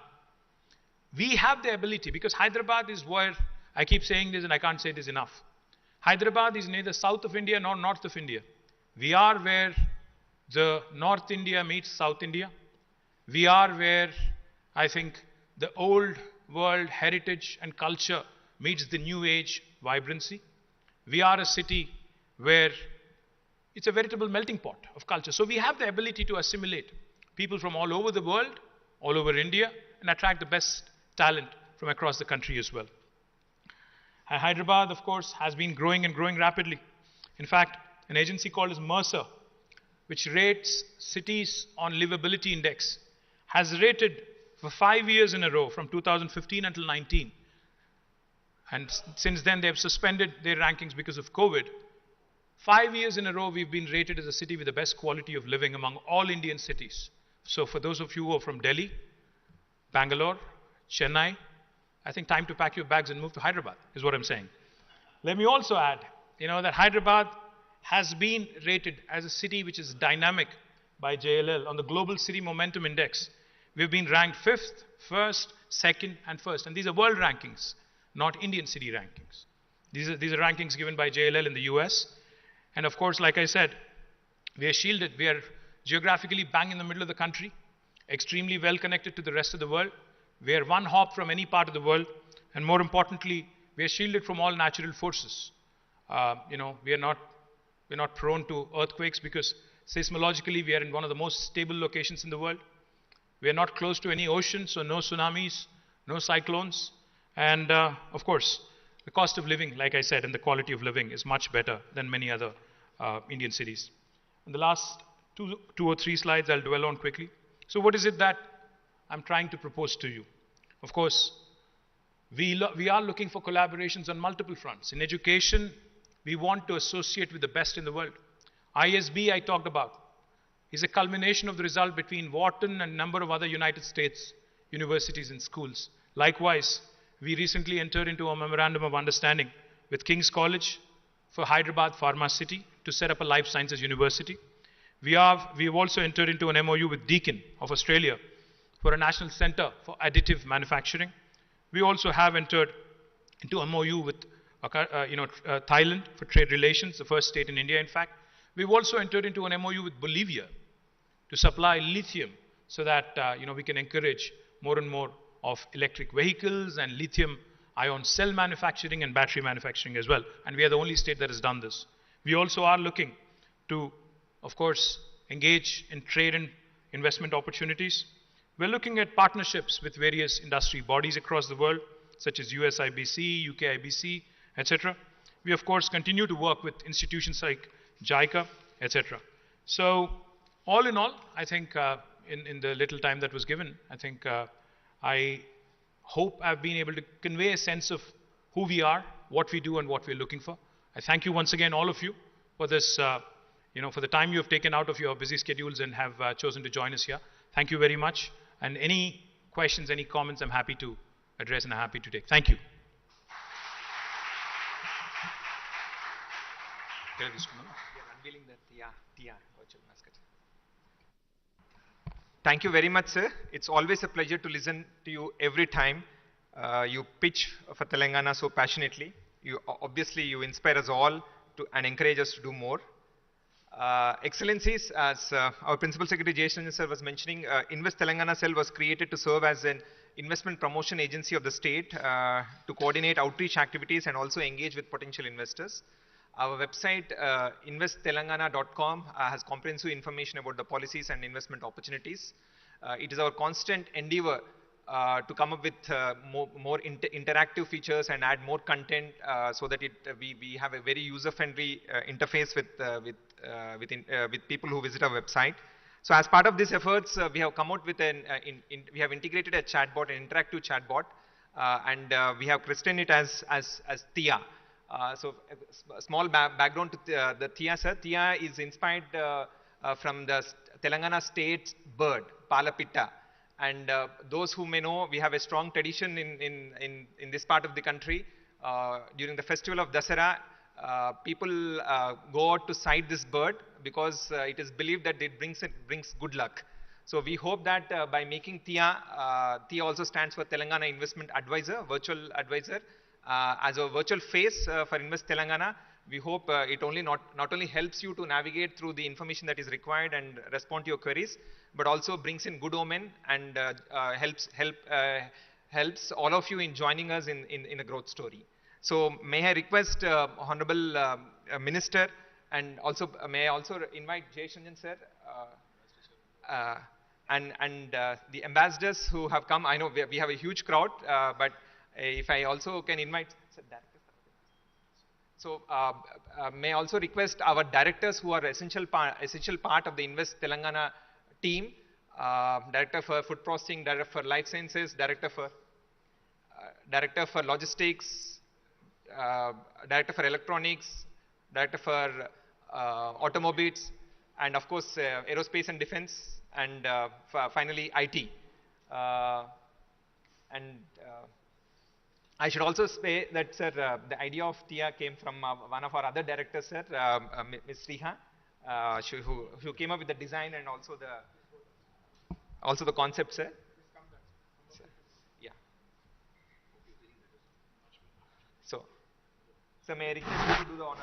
we have the ability, because Hyderabad is where, I keep saying this and I can't say this enough. Hyderabad is neither south of India nor north of India. We are where the North India meets South India. We are where, I think, the old world heritage and culture meets the new age vibrancy. We are a city where it's a veritable melting pot of culture. So we have the ability to assimilate people from all over the world, all over India, and attract the best talent from across the country as well. Hyderabad, of course, has been growing and growing rapidly. In fact, an agency called as Mercer, which rates cities on livability index, has rated for 5 years in a row from 2015 until 19. And since then, they have suspended their rankings because of COVID. 5 years in a row, we've been rated as a city with the best quality of living among all Indian cities. So for those of you who are from Delhi, Bangalore, Chennai, I think time to pack your bags and move to Hyderabad, is what I'm saying. Let me also add, that Hyderabad has been rated as a city which is dynamic by JLL on the Global City Momentum Index, we've been ranked 5th, 1st, 2nd, and 1st. And these are world rankings, not Indian city rankings. These are rankings given by JLL in the US. And of course, like I said, we are shielded. We are geographically bang in the middle of the country, extremely well connected to the rest of the world. We are one hop from any part of the world. And more importantly, we are shielded from all natural forces. We are not prone to earthquakes because seismologically we are in one of the most stable locations in the world. We are not close to any ocean, so no tsunamis, no cyclones. And of course, the cost of living, like I said, and the quality of living is much better than many other Indian cities. And the last two or three slides I'll dwell on quickly. So what is it that I'm trying to propose to you? Of course, we are looking for collaborations on multiple fronts. In education, we want to associate with the best in the world. ISB, I talked about, is a culmination of the result between Wharton and a number of other United States universities and schools. Likewise, we recently entered into a memorandum of understanding with King's College for Hyderabad Pharma City to set up a life sciences university. We have also entered into an MOU with Deakin of Australia for a national center for additive manufacturing. We also have entered into a MOU with Thailand for trade relations, the first state in India, in fact. We've also entered into an MOU with Bolivia to supply lithium so that we can encourage more and more of electric vehicles and lithium ion cell manufacturing and battery manufacturing as well. And we are the only state that has done this. We also are looking to, of course, engage in trade and investment opportunities. We're looking at partnerships with various industry bodies across the world, such as USIBC, UKIBC, etc. We, of course, continue to work with institutions like JICA, etc. So, all in all, I think in the little time that was given, I think I hope I've been able to convey a sense of who we are, what we do, and what we're looking for. I thank you once again, all of you, for this, for the time you have taken out of your busy schedules and have chosen to join us here. Thank you very much. And any questions, any comments, I'm happy to address and I'm happy to take. Thank you. Thank you very much, sir. It's always a pleasure to listen to you every time you pitch for Telangana so passionately. Obviously, you inspire us all and encourage us to do more. Excellencies, as our Principal Secretary Jason sir was mentioning, Invest Telangana Cell was created to serve as an investment promotion agency of the state to coordinate outreach activities and also engage with potential investors. Our website, investtelangana.com, has comprehensive information about the policies and investment opportunities. It is our constant endeavor to come up with more interactive features and add more content so that we have a very user-friendly interface with people who visit our website. So as part of these efforts, we have come out with we have integrated a chatbot, an interactive chatbot, and we have christened it as TIA. So a small background to the TIA, sir. TIA is inspired from the Telangana state bird, Palapitta. And those who may know, we have a strong tradition in this part of the country. During the festival of Dasara, people go out to sight this bird because it is believed that it brings good luck. So we hope that by making TIA, TIA also stands for Telangana Investment Advisor, virtual advisor, as a virtual face for Invest Telangana. We hope it not only helps you to navigate through the information that is required and respond to your queries, but also brings in good omen and helps all of you in joining us in a growth story. So may I request Honorable Minister, and also may I also invite Jay Shanjan sir and the ambassadors who have come. I know we have a huge crowd, but if I also can invite so may I also request our directors who are essential part of the Invest Telangana team, Director for Food Processing, Director for Life Sciences, Director for Logistics, Director for Electronics, Director for Automobiles, and of course Aerospace and Defense, and finally IT. I should also say that, sir, the idea of TIA came from one of our other directors, sir, Ms. Sriha, who came up with the design and also the concept, sir. So may I request you to do the honors?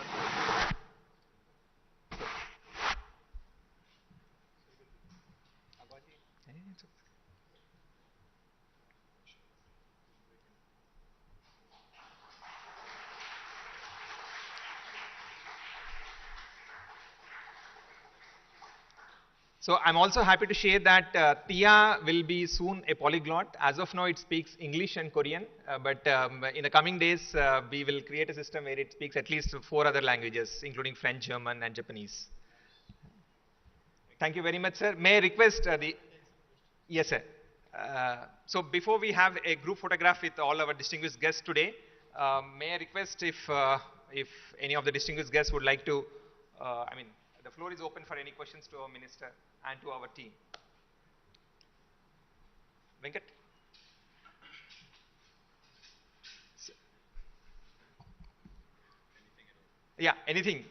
So I'm also happy to share that Tia will be soon a polyglot. As of now, it speaks English and Korean, but in the coming days, we will create a system where it speaks at least 4 other languages, including French, German, and Japanese. Thank you very much, sir. May I request the... Yes, sir. So before we have a group photograph with all our distinguished guests today, may I request if any of the distinguished guests would like to, the floor is open for any questions to our minister and to our team. Venkat? Yeah, anything.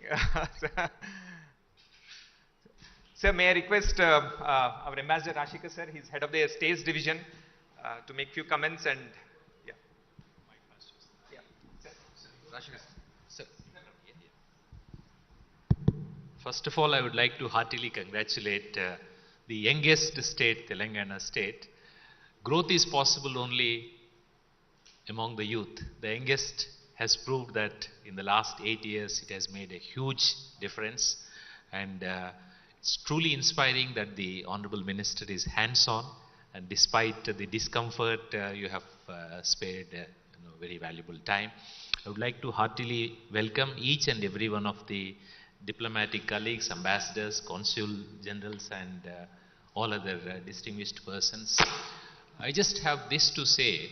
Sir, may I request our Ambassador Rashika sir, he's head of the States Division, to make few comments and yeah. Yeah. Rashika sir. First of all, I would like to heartily congratulate the youngest state, Telangana state. Growth is possible only among the youth. The youngest has proved that in the last 8 years it has made a huge difference, and it's truly inspiring that the Honorable Minister is hands-on, and despite the discomfort you have spared very valuable time. I would like to heartily welcome each and every one of the diplomatic colleagues, ambassadors, consul generals, and all other distinguished persons. I just have this to say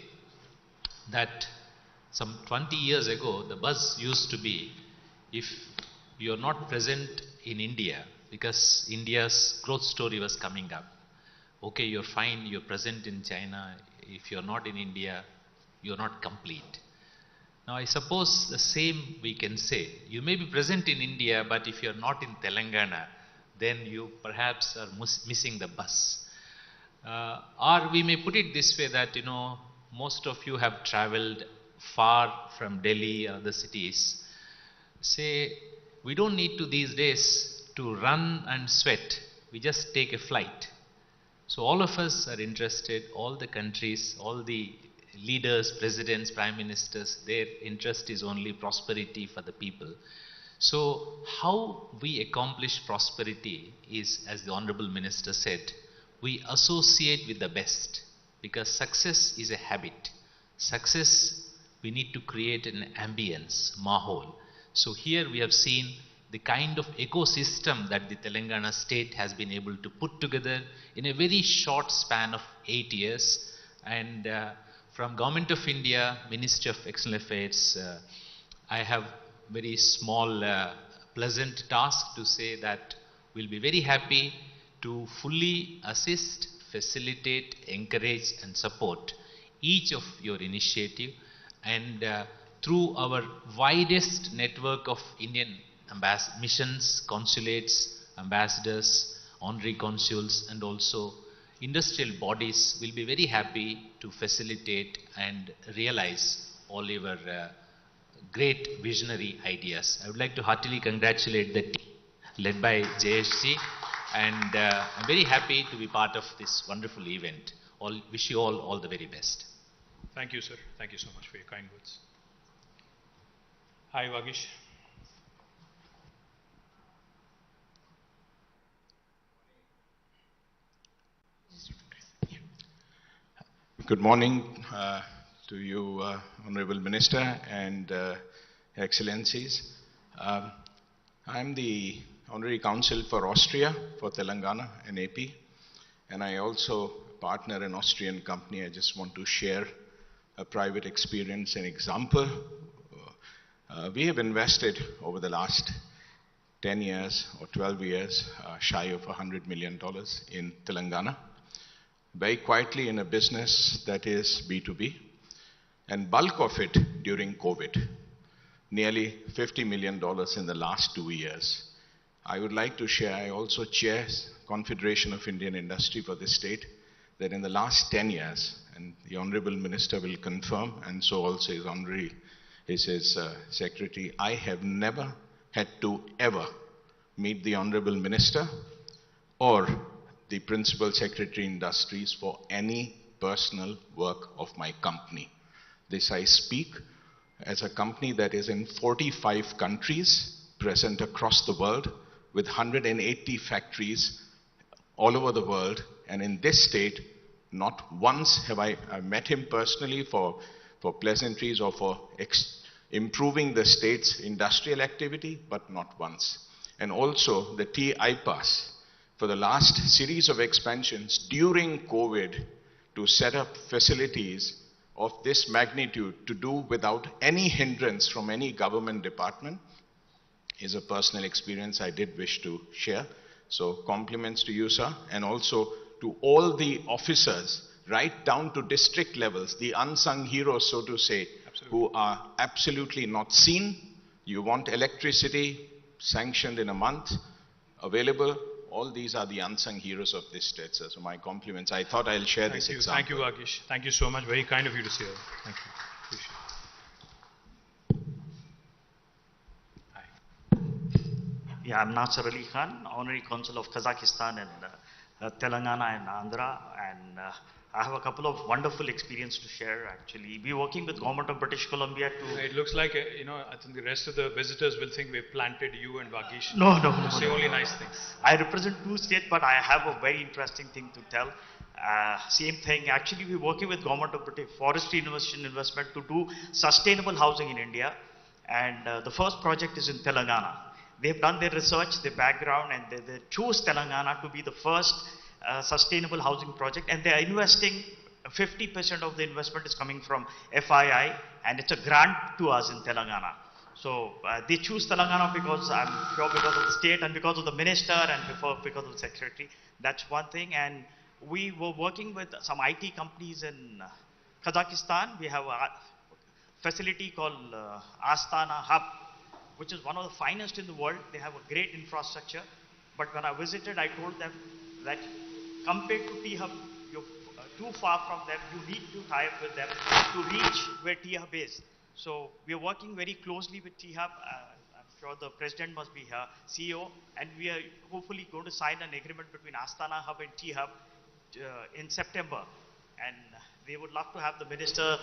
that some 20 years ago, the buzz used to be, if you are not present in India, because India's growth story was coming up. Okay, you're fine, you're present in China. If you're not in India, you're not complete. Now, I suppose the same we can say. You may be present in India, but if you're not in Telangana, then you perhaps are missing the bus. Or we may put it this way that, most of you have traveled far from Delhi or other cities. Say, we don't need to these days to run and sweat. We just take a flight. So all of us are interested, all the countries, all the leaders, presidents, prime ministers, their interest is only prosperity for the people. So how we accomplish prosperity is, as the Honorable Minister said, we associate with the best, because success is a habit. Success, we need to create an ambience, mahol. So here we have seen the kind of ecosystem that the Telangana state has been able to put together in a very short span of 8 years. And from Government of India, Ministry of External Affairs, I have very small, pleasant task to say that we'll be very happy to fully assist, facilitate, encourage and support each of your initiative, and through our widest network of Indian missions, consulates, ambassadors, honorary consuls, and also industrial bodies, will be very happy to facilitate and realize all your great visionary ideas. I would like to heartily congratulate the team led by JSG, and I'm very happy to be part of this wonderful event. Wish you all the very best. Thank you, sir. Thank you so much for your kind words. Hi, Vagish. Good morning to you, Honorable Minister and Excellencies. I'm the Honorary Counsel for Austria, for Telangana and AP, and I also partner an Austrian company. I just want to share a private experience and example. We have invested over the last 10 years or 12 years, shy of $100 million in Telangana, very quietly in a business that is B2B, and bulk of it during COVID, nearly $50 million in the last 2 years. I would like to share, I also chair Confederation of Indian Industry for this state, that in the last 10 years, and the Honorable Minister will confirm, and so also his Honorary He says, Secretary, I have never had to ever meet the Honorable Minister or the Principal Secretary Industries for any personal work of my company. This I speak as a company that is in 45 countries, present across the world, with 180 factories all over the world. And in this state, not once have I met him personally for pleasantries or for improving the state's industrial activity, but not once. And also the TI-Pass, for the last series of expansions during COVID, to set up facilities of this magnitude to do without any hindrance from any government department is a personal experience I did wish to share. So compliments to you, sir, and also to all the officers, right down to district levels, the unsung heroes, so to say, who are absolutely not seen. You want electricity sanctioned in a month, available. All these are the unsung heroes of this state, sir. So my compliments. I thought I'll share this example. Thank you, Vagish. Thank you so much. Very kind of you to say that. Thank you. Appreciate it. Yeah, I'm Nasser Ali Khan, Honorary Consul of Kazakhstan and Telangana and Andhra, and I have a couple of wonderful experience to share actually. We're working with Government of British Columbia to... It looks like, I think the rest of the visitors will think we've planted you and Vagish. No. Say only nice things. I represent two states, but I have a very interesting thing to tell. Same thing, actually we're working with Government of British Forestry Investment to do sustainable housing in India, and the first project is in Telangana. They've done their research, their background, and they chose Telangana to be the first sustainable housing project, and they are investing 50% of the investment is coming from FII, and it's a grant to us in Telangana. So they choose Telangana because I'm sure because of the state and because of the minister and because of the secretary. That's one thing. And we were working with some IT companies in Kazakhstan. We have a facility called Astana Hub, which is one of the finest in the world. They have a great infrastructure. But when I visited, I told them that compared to T-Hub, you're too far from them. You need to tie up with them to reach where T-Hub is. So we are working very closely with T-Hub. I'm sure the president must be here, CEO, and we are hopefully going to sign an agreement between Astana Hub and T-Hub in September. And they would love to have the minister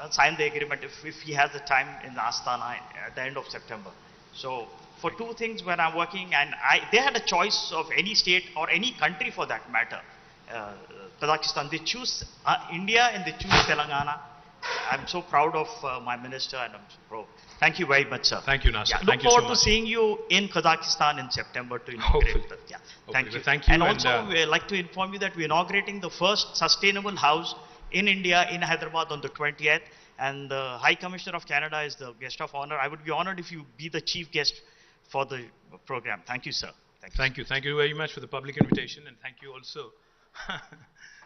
sign the agreement if he has the time in Astana at the end of September. So for two things when I'm working, and they had a choice of any state or any country for that matter. Kazakhstan, they choose India and they choose Telangana. I'm so proud of my minister, and I'm so proud. Thank you very much, sir. Thank you, Nasser. Yeah, Thank look forward you so to much. seeing you in Kazakhstan in September to inaugurate that. Yeah. Thank you. Thank you. And also, we'd like to inform you that we're inaugurating the first sustainable house in India, in Hyderabad on the 20th. And the High Commissioner of Canada is the guest of honor. I would be honored if you be the chief guest for the program. Thank you, sir. Thank you. Thank you very much for the public invitation, and thank you also.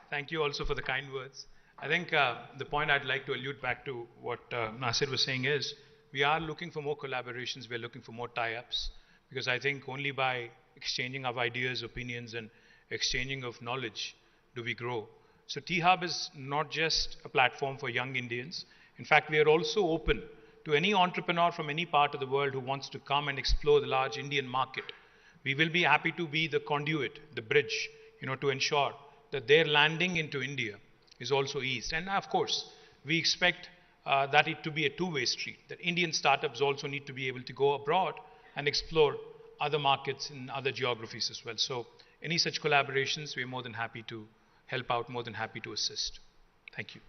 Thank you also for the kind words. I think the point I'd like to allude back to what Nasser was saying is, we are looking for more collaborations, we're looking for more tie-ups, because I think only by exchanging of ideas, opinions, and exchanging of knowledge do we grow. So T-Hub is not just a platform for young Indians. In fact, we are also open to any entrepreneur from any part of the world who wants to come and explore the large Indian market. We will be happy to be the conduit, the bridge, to ensure that their landing into India is also eased. And of course, we expect that it to be a two-way street, that Indian startups also need to be able to go abroad and explore other markets in other geographies as well. So any such collaborations, we're more than happy to help out, more than happy to assist. Thank you.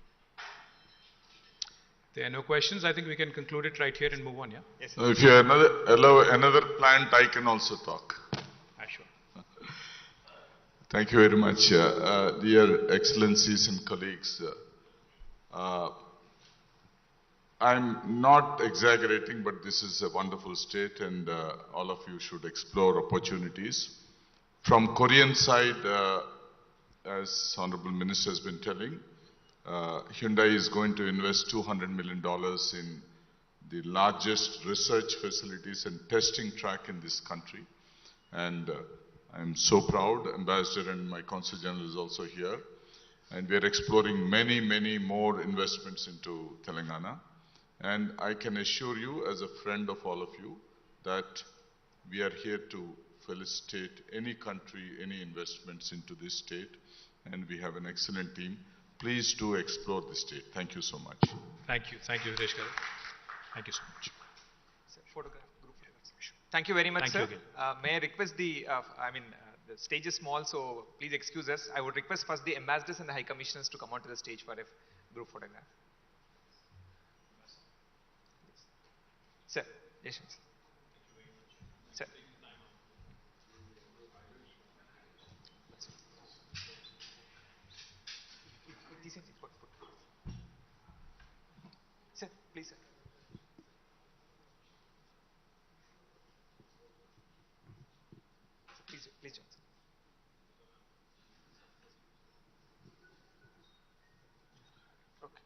There are no questions. I think we can conclude it right here and move on, yeah? Yes. If you allow another plant, I can also talk. Sure. Thank you very much. Dear Excellencies and colleagues, I'm not exaggerating, but this is a wonderful state, and all of you should explore opportunities. From Korean side, as Honorable Minister has been telling, Hyundai is going to invest $200 million in the largest research facilities and testing track in this country. And I'm so proud. Ambassador and my Consul General is also here. And we are exploring many, many more investments into Telangana. And I can assure you, as a friend of all of you, that we are here to felicitate any country, any investments into this state, and we have an excellent team. Please do explore the state. Thank you so much. Thank you, Hitesh Garu. Thank you so much. Sir, photograph, group photographs. Thank you very much, Thank you sir. again. May I request the stage is small, so please excuse us. I would request first the ambassadors and the high commissioners to come onto the stage for a group photograph. Sir, yes, sir. Sir. Sir, please, sir. Please join. Okay.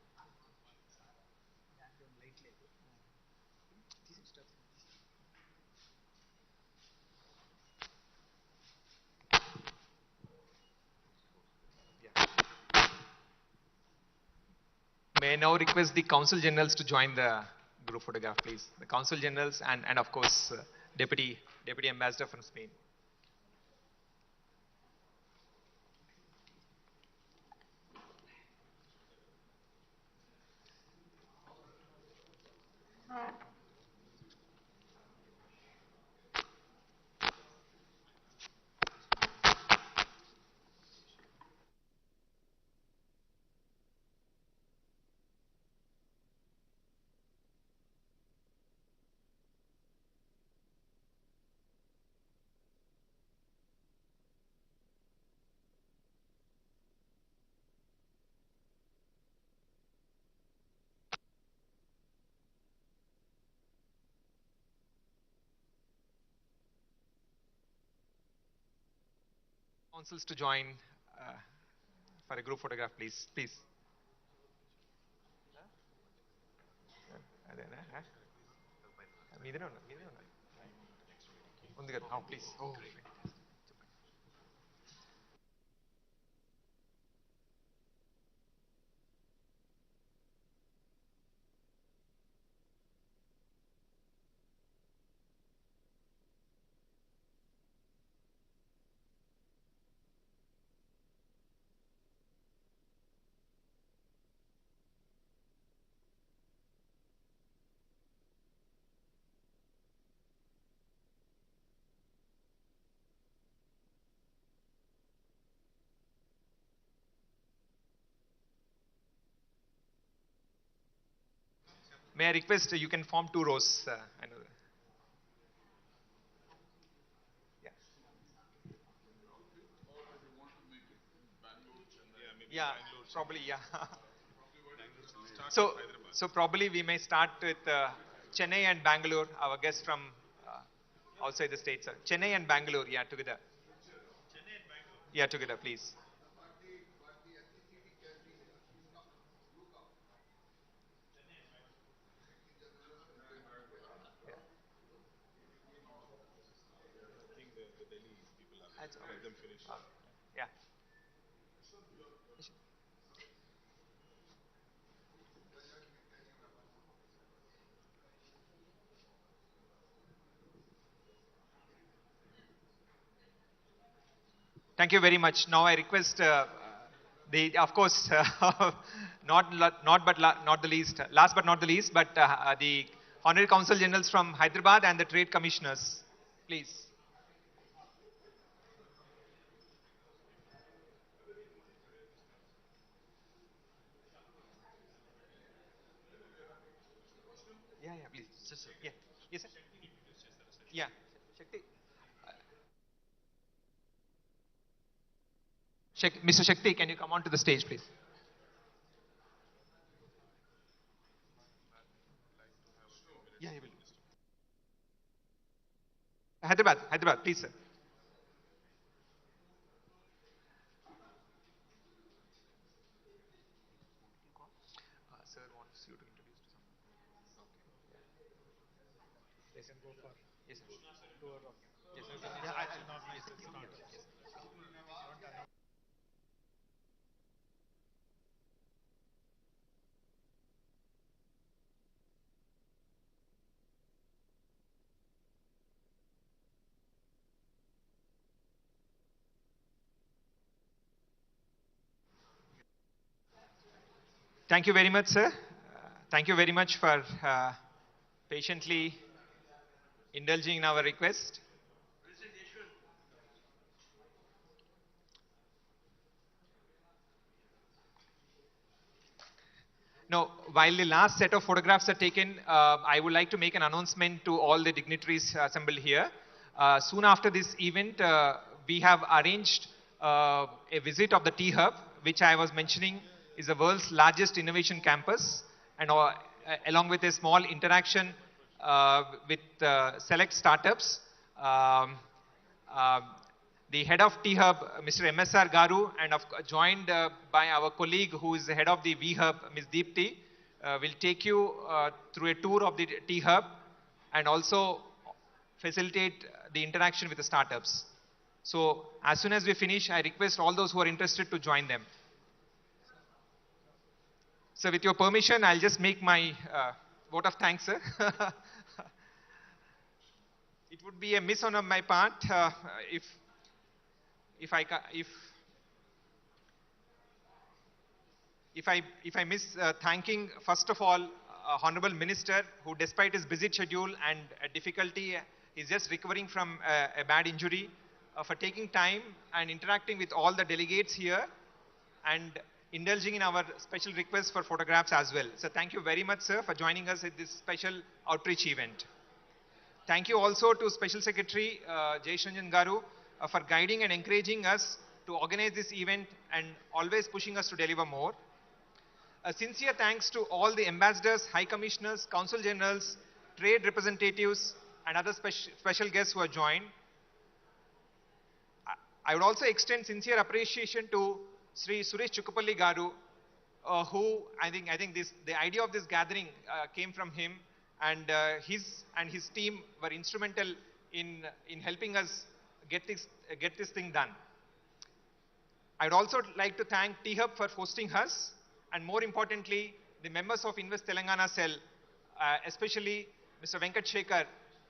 May I now request the Council Generals to join the group photograph, please. The Council Generals and of course, Deputy Ambassador from Spain. Councils to join for a group photograph, please. Please. Please. Oh. May I request you can form two rows? I know that. Yeah, probably, yeah. So probably we may start with Chennai and Bangalore, our guests from outside the state, sir. Chennai and Bangalore, yeah, together. Yeah, together, please. That's all. Yeah. Thank you very much. Now I request of course, not the least, last but not the least, but the Honorary Council Generals from Hyderabad and the Trade Commissioners, please. Yeah, please. Yeah. Yes, sir. Yeah. Mr. Shakti, can you come on to the stage, please? Yeah, you will. Hyderabad, please, sir. Sir wants you to introduce to someone. Yes, sir. Yes, sir. Yes, sir. Yeah, yes, sir. Yes. Thank you very much, sir. Thank you very much for patiently indulging in our request. No, while the last set of photographs are taken, I would like to make an announcement to all the dignitaries assembled here. Soon after this event, we have arranged a visit of the T-Hub, which I was mentioning is the world's largest innovation campus, and along with a small interaction with select startups. Um, the head of T-Hub, Mr. MSR Garu, and joined by our colleague who is the head of the V-Hub, Ms. Deepti, will take you through a tour of the T-Hub and also facilitate the interaction with the startups. So as soon as we finish, I request all those who are interested to join them. So with your permission, I'll just make my vote of thanks, sir. It would be a miss on my part if I miss thanking first of all Honorable Minister, who despite his busy schedule and difficulty is just recovering from a bad injury, for taking time and interacting with all the delegates here and indulging in our special request for photographs as well. So thank you very much, sir, for joining us at this special outreach event. Thank you also to Special Secretary Jay Ranjan Garu for guiding and encouraging us to organize this event and always pushing us to deliver more. A sincere thanks to all the ambassadors, high commissioners, consul generals, trade representatives, and other special guests who have joined. I would also extend sincere appreciation to Sri Suresh Chukkapalli Garu, who I think the idea of this gathering came from him, and his team were instrumental in helping us get this thing done. I would also like to thank T-Hub for hosting us, and more importantly, the members of Invest Telangana Cell, especially Mr. Venkat Shekhar,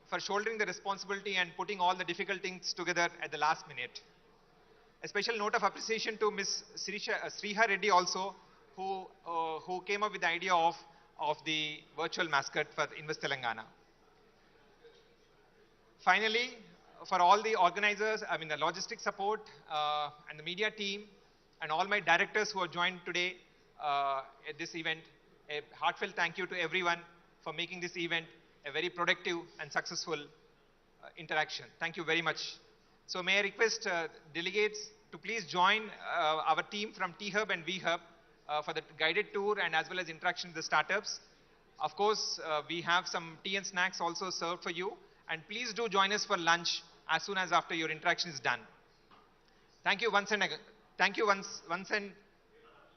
for shouldering the responsibility and putting all the difficult things together at the last minute. A special note of appreciation to Ms. Sriha Reddy also, who came up with the idea of the virtual mascot for Invest Telangana. Finally, for all the organizers, the logistic support and the media team and all my directors who have joined today at this event, a heartfelt thank you to everyone for making this event a very productive and successful interaction. Thank you very much. So may I request delegates to please join our team from T-Hub and V-Hub for the guided tour and as well as interaction with the startups. Of course, we have some tea and snacks also served for you. And please do join us for lunch as soon as after your interaction is done. Thank you once and again. Thank you once and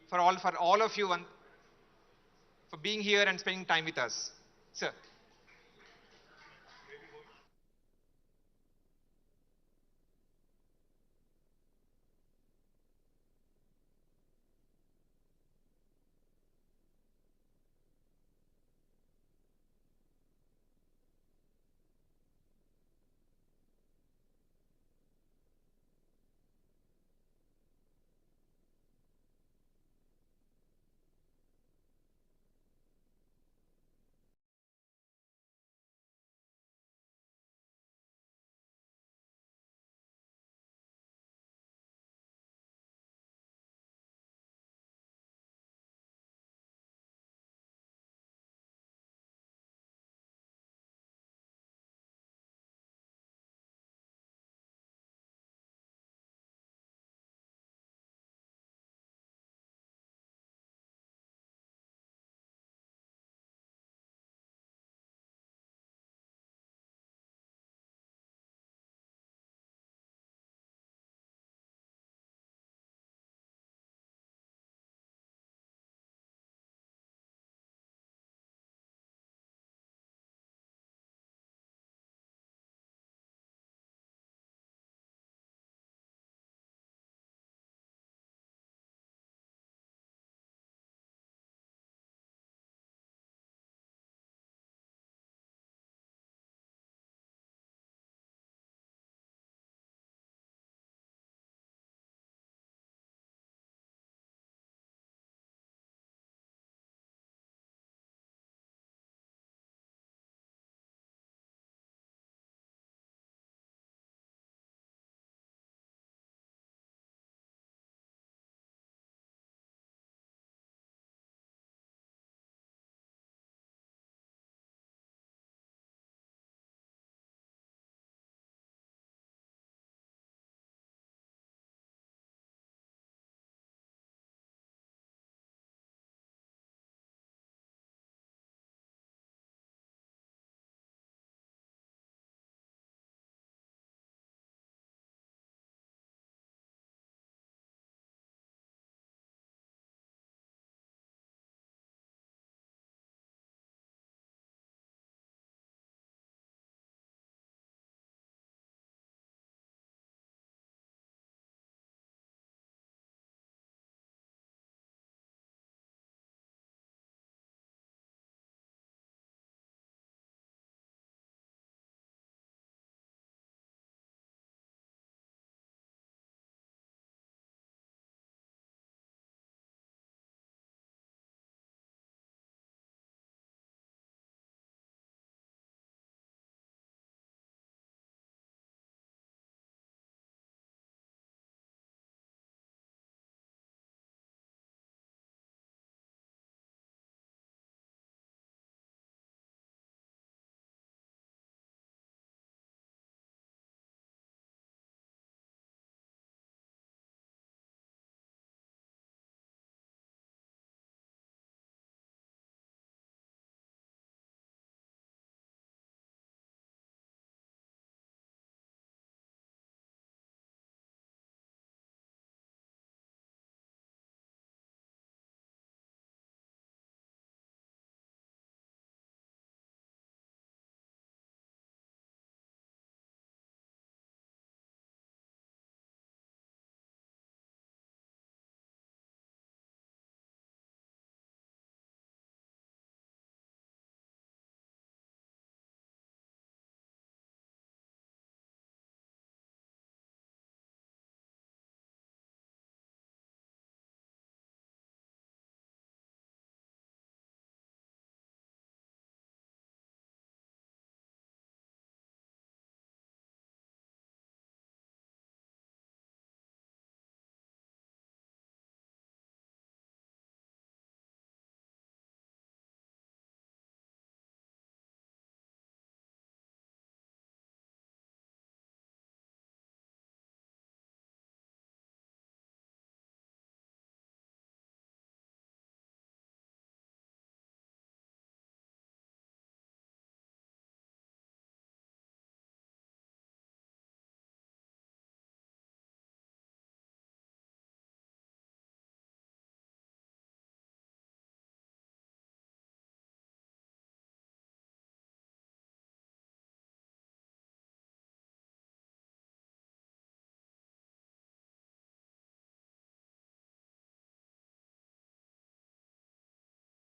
for all of you for being here and spending time with us. Sir.